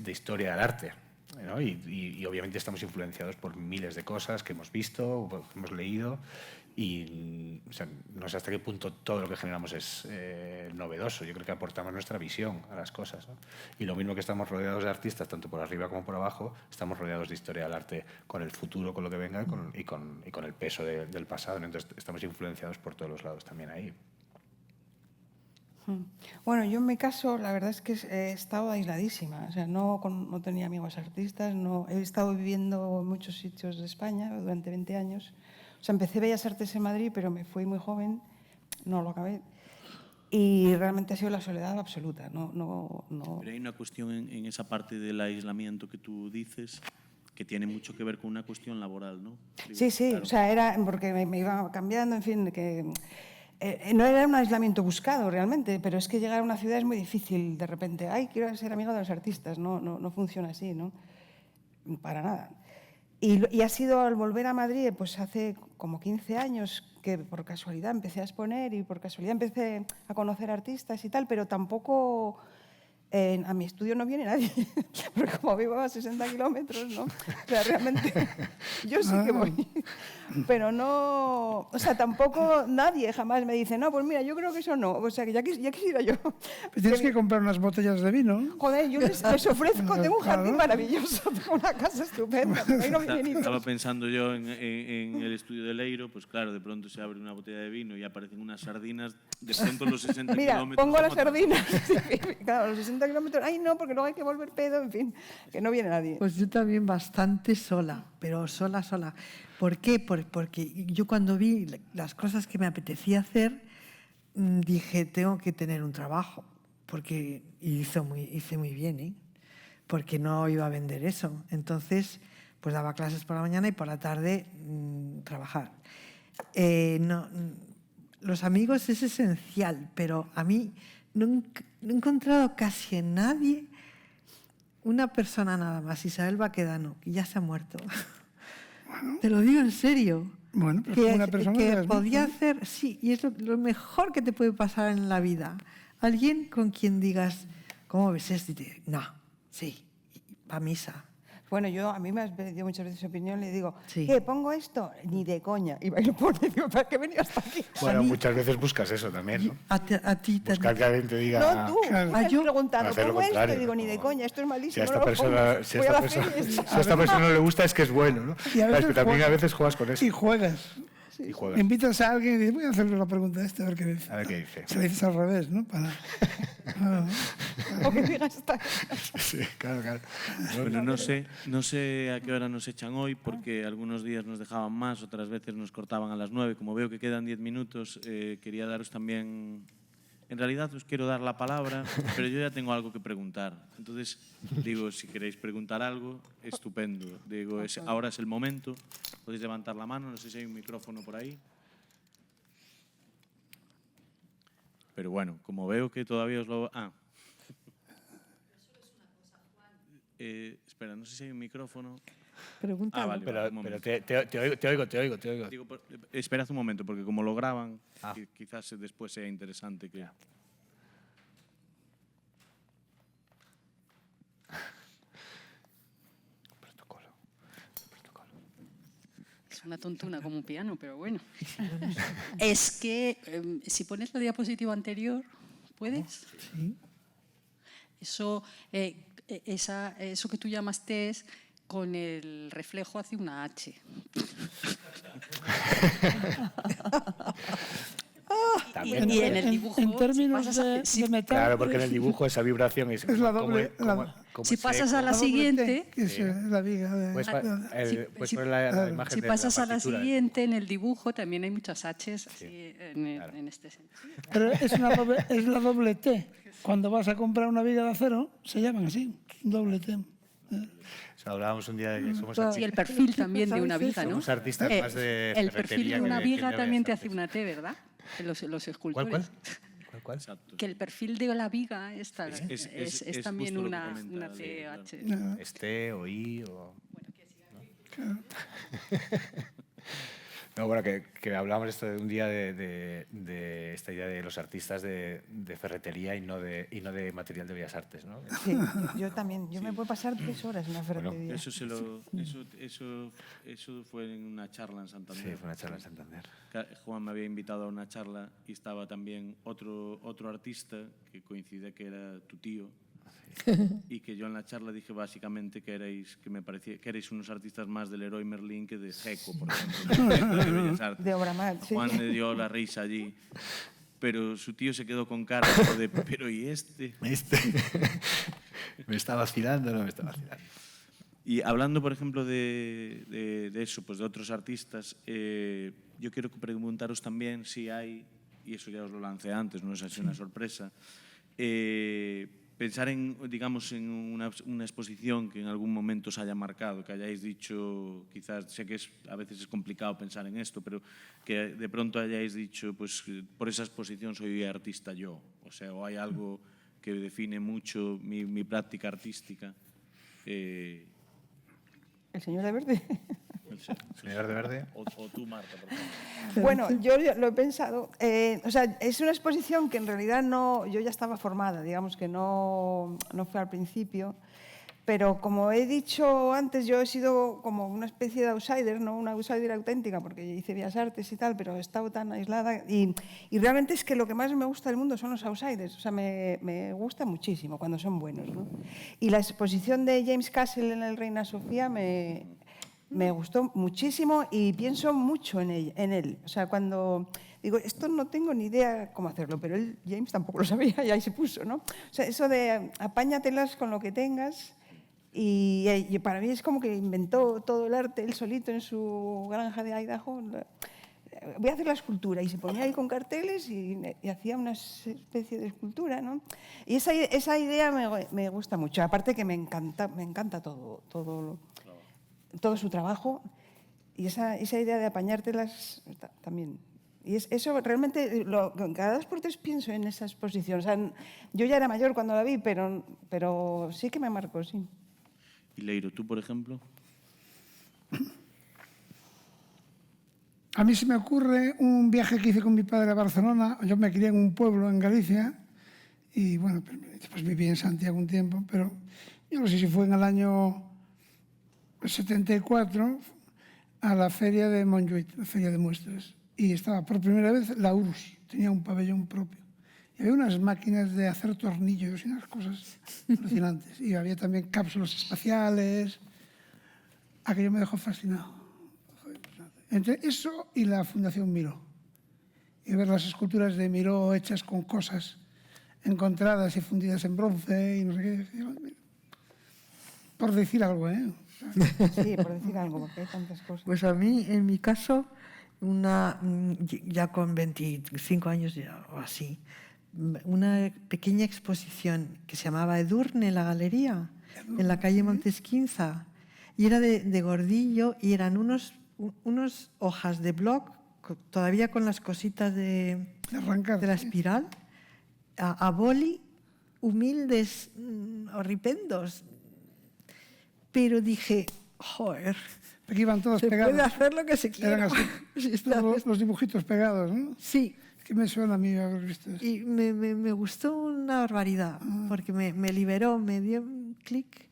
historia del arte, ¿no? Y obviamente estamos influenciados por miles de cosas que hemos visto, que hemos leído, y o sea, no sé hasta qué punto todo lo que generamos es novedoso. Yo creo que aportamos nuestra visión a las cosas, ¿no? Y lo mismo que estamos rodeados de artistas, tanto por arriba como por abajo, estamos rodeados de historia del arte con el futuro, con lo que venga y con el peso del pasado, ¿no? Entonces estamos influenciados por todos los lados también ahí. Bueno, yo en mi caso, la verdad es que he estado aisladísima. O sea, no tenía amigos artistas, he estado viviendo en muchos sitios de España durante 20 años. O sea, empecé Bellas Artes en Madrid, pero me fui muy joven, no lo acabé. Y realmente ha sido la soledad absoluta. No. Pero hay una cuestión en esa parte del aislamiento que tú dices que tiene mucho que ver con una cuestión laboral, ¿no? Sí, claro. O sea, era porque me iba cambiando, en fin, que no era un aislamiento buscado realmente, pero es que llegar a una ciudad es muy difícil de repente. Ay, quiero ser amigo de los artistas. No funciona así, ¿no? Para nada. Y ha sido al volver a Madrid, pues hace como 15 años que por casualidad empecé a exponer y por casualidad empecé a conocer artistas y tal, pero tampoco a mi estudio no viene nadie, porque como vivo a 60 kilómetros, ¿no? O sea, realmente yo sí que voy, pero no, o sea, tampoco nadie jamás me dice, no, pues mira, yo creo que eso no, o sea, que ya quisiera yo. Pues tienes que comprar unas botellas de vino. Joder, yo les ofrezco, tengo un jardín maravilloso, tengo una casa estupenda, pero ahí no viene ni Estaba pensando yo en el estudio de Leiro, pues claro, de pronto se abre una botella de vino y aparecen unas sardinas, de pronto los 60 Mira, kilómetros... pongo las sardinas, claro, los 60 kilómetros, ay no, porque luego hay que volver pedo, en fin, que no viene nadie. Pues yo también bastante sola, pero sola. ¿Por qué? Porque yo cuando vi las cosas que me apetecía hacer, dije, tengo que tener un trabajo, porque hice muy bien, ¿eh? Porque no iba a vender eso. Entonces, pues daba clases por la mañana y por la tarde trabajar. Los amigos es esencial, pero a mí no he encontrado casi en nadie, una persona nada más, Isabel Baquedano, que ya se ha muerto. Bueno, te lo digo en serio. Bueno, pero una persona que podía hacer, sí, y es lo mejor que te puede pasar en la vida. Alguien con quien digas, ¿cómo ves esto? Y te dice, no, sí, va a misa. Bueno, a mí me has pedido muchas veces su opinión, le digo, Sí. ¿qué, pongo esto? Ni de coña. Y lo pone, digo, ¿para qué he venido hasta aquí? Bueno, muchas veces buscas eso también, ¿no? A ti Buscar que alguien te diga... No, tú, claro. me has yo preguntado, hacer lo ¿pongo esto? contrario, Y digo, ni de como- coña, esto es Si malísimo, a esta no lo persona, pongas. si Voy a la a feria y está. esta persona no le gusta, es que es bueno, ¿no? Y a veces Pero también juegas. a veces juegas con eso. Y juegas. Y juegas. Invitas a alguien y dices, voy a hacerle la pregunta esta, a ver qué dice. A ver qué dice. Se le dices al revés, ¿no? O que digas, está. Sí, claro. Bueno, no sé a qué hora nos echan hoy, porque algunos días nos dejaban más, otras veces nos cortaban a las 9. Como veo que quedan 10 minutos, quería daros también... En realidad os quiero dar la palabra, pero yo ya tengo algo que preguntar. Entonces, digo, si queréis preguntar algo, estupendo. Digo, ahora es el momento. Podéis levantar la mano, no sé si hay un micrófono por ahí. Pero bueno, como veo que todavía os lo... espera, no sé si hay un micrófono. Pregunta. Vale, Pero un momento. te oigo. Digo, esperad un momento, porque como lo graban, quizás después sea interesante que... Protocolo. Es una tontuna como un piano, pero bueno. Es que si pones la diapositiva anterior, ¿puedes? Sí. Eso que tú llamas test, con el reflejo hace una H. También. Y en el dibujo, En términos si pasas a- si- de metal, Claro, porque en el dibujo esa vibración es la como- doble- como si pasas seco. a la doble T, siguiente, que es la viga de... Pues, pues si- poner la imagen si de pasas a la partitura. siguiente, en el dibujo también hay muchas H's así, en este sentido. Pero es la doble T. Cuando vas a comprar una viga de acero, se llaman así, doble T. O sea, hablábamos un día de que somos Y el perfil también de una viga, ¿no? Somos artistas más de El perfil ferretería de una que viga de también te bellas hace una T, ¿verdad? Los escultores. ¿Cuál? Exacto. Que el perfil de la viga esta es también justo lo que una comenta TH. Este o I o... No, bueno, que hablábamos esto de un día de esta idea de los artistas de ferretería y no de material de bellas artes, ¿no? Sí, yo también. Yo me puedo pasar 3 horas en la ferretería. Eso fue en una charla en Santander. Sí, fue una charla en Santander. Juan me había invitado a una charla y estaba también otro artista que coincide que era tu tío y que yo en la charla dije básicamente que me parecía que erais unos artistas más del Leroy Merlin que de Gecko, por ejemplo, de Bellas Artes. De obra mal, sí. Juan le dio la risa allí, pero su tío se quedó con cara de pero ¿y este? ¿Me está vacilando o no me está vacilando? Y hablando, por ejemplo, de eso, pues de otros artistas, yo quiero preguntaros también si hay, y eso ya os lo lancé antes, no es así una sorpresa, pensar en, digamos, en una exposición que en algún momento os haya marcado, que hayáis dicho, quizás, sé que a veces es complicado pensar en esto, pero que de pronto hayáis dicho, pues por esa exposición soy artista yo, o sea, o hay algo que define mucho mi práctica artística. ¿El señor de verde? Señor de verde. O tú, Marta, por favor. Bueno, yo lo he pensado. O sea, es una exposición que en realidad yo ya estaba formada, digamos que no fue al principio. Pero como he dicho antes, yo he sido como una especie de outsider, no una outsider auténtica, porque hice Bellas Artes y tal, pero he estado tan aislada. Y realmente es que lo que más me gusta del mundo son los outsiders. O sea, me gusta muchísimo cuando son buenos, ¿no? Y la exposición de James Castle en el Reina Sofía me gustó muchísimo y pienso mucho en él. O sea, cuando digo, esto no tengo ni idea cómo hacerlo, pero James tampoco lo sabía y ahí se puso, ¿no? O sea, eso de apáñatelas con lo que tengas. Y para mí es como que inventó todo el arte él solito en su granja de Idaho. Voy a hacer la escultura, y se ponía ahí con carteles y hacía una especie de escultura, ¿no? Y esa idea me gusta mucho. Aparte que me encanta todo su trabajo, y esa idea de apañártelas también. Y eso realmente, cada 2 por 3 pienso en esa exposición. O sea, yo ya era mayor cuando la vi, pero sí que me marcó, sí. Y Leiro, ¿tú, por ejemplo? A mí se me ocurre un viaje que hice con mi padre a Barcelona. Yo me crié en un pueblo en Galicia y, bueno, después viví en Santiago un tiempo, pero yo no sé si fue en el año 74 a la feria de Montjuïc, la feria de muestras. Y estaba por primera vez la URSS, tenía un pabellón propio. Y había unas máquinas de hacer tornillos y unas cosas alucinantes. Y había también cápsulas espaciales. Aquello me dejó fascinado. Entre eso y la Fundación Miró. Y ver las esculturas de Miró hechas con cosas encontradas y fundidas en bronce y no sé qué. Por decir algo, ¿eh? Sí, por decir algo, porque hay tantas cosas. Pues a mí, en mi caso, ya con 25 años ya, o así, una pequeña exposición que se llamaba Edurne, la galería, en la calle Montesquinza, y era de Gordillo, y eran unos hojas de bloc, todavía con las cositas de la espiral, a boli, humildes, horripendos. Pero dije, joder, Aquí iban todos se pegados. puede hacer lo que se quiera. Eran así, los dibujitos pegados, ¿no? Sí. Es que me suena a mí haber visto eso. Y me gustó una barbaridad, porque me liberó, me dio un clic.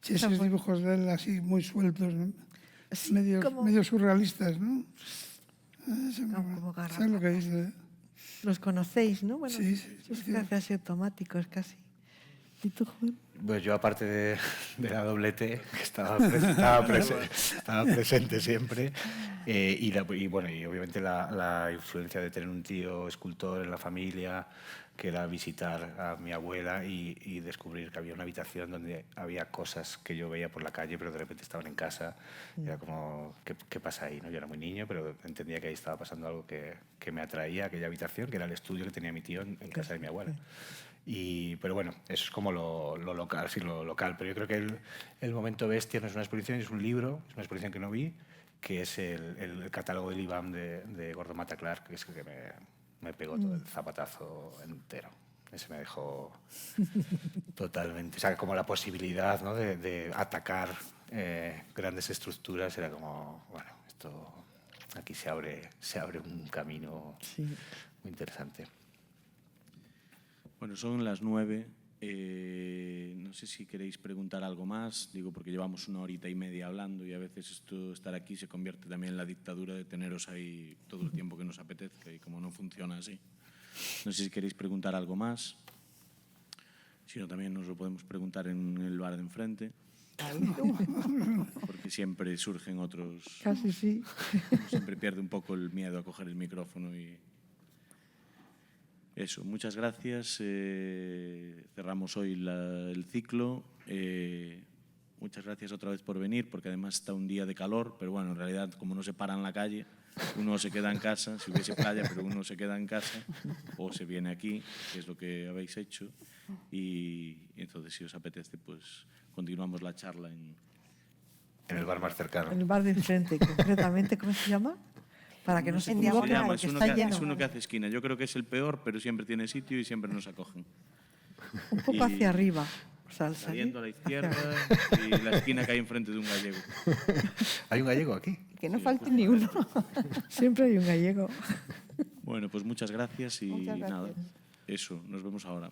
Sí, esos dibujos de él así muy sueltos, ¿no? Sí, medio surrealistas, ¿no? Como ¿Sabes lo que dice? Los conocéis, ¿no? Bueno, Sí, esos sí. casi así automáticos, casi. ¿Y tú, Juan? Pues yo, aparte de la doble T, que estaba presente siempre, y obviamente la influencia de tener un tío escultor en la familia, que era visitar a mi abuela y descubrir que había una habitación donde había cosas que yo veía por la calle, pero de repente estaban en casa. Era como, ¿qué pasa ahí? ¿No? Yo era muy niño, pero entendía que ahí estaba pasando algo que me atraía a aquella habitación, que era el estudio que tenía mi tío en casa de mi abuela. Pero bueno, eso es como lo local, sí, lo local. Pero yo creo que el momento bestia no es una exposición, es un libro, es una exposición que no vi, que es el catálogo del IBAM de Gordon Matta Clark, que es que me pegó todo el zapatazo entero. Ese me dejó totalmente... O sea, como la posibilidad, ¿no?, de atacar grandes estructuras, era como, bueno, esto aquí se abre un camino muy interesante. Bueno, son las 9. No sé si queréis preguntar algo más, digo, porque llevamos 1 horita y media hablando y a veces estar aquí se convierte también en la dictadura de teneros ahí todo el tiempo que nos apetezca y como no funciona así. No sé si queréis preguntar algo más. Si no, también nos lo podemos preguntar en el bar de enfrente. Porque siempre surgen otros... Casi sí. Siempre pierde un poco el miedo a coger el micrófono y... Eso, muchas gracias. Cerramos hoy el ciclo. Muchas gracias otra vez por venir, porque además está un día de calor, pero bueno, en realidad como no se para en la calle, uno se queda en casa, si hubiese playa, pero uno se queda en casa o se viene aquí, que es lo que habéis hecho, y entonces si os apetece, pues continuamos la charla en el bar más cercano. En el bar de enfrente, concretamente, ¿cómo se llama? Para que no se equivoquen, porque está lleno. Es uno que hace esquina. Yo creo que es el peor, pero siempre tiene sitio y siempre nos acogen. Un poco hacia arriba. O sea, saliendo a la izquierda y la esquina que hay enfrente de un gallego. ¿Hay un gallego aquí? Que no falte ni uno. Siempre hay un gallego. Bueno, pues muchas gracias y Muchas gracias. nada, eso, nos vemos ahora.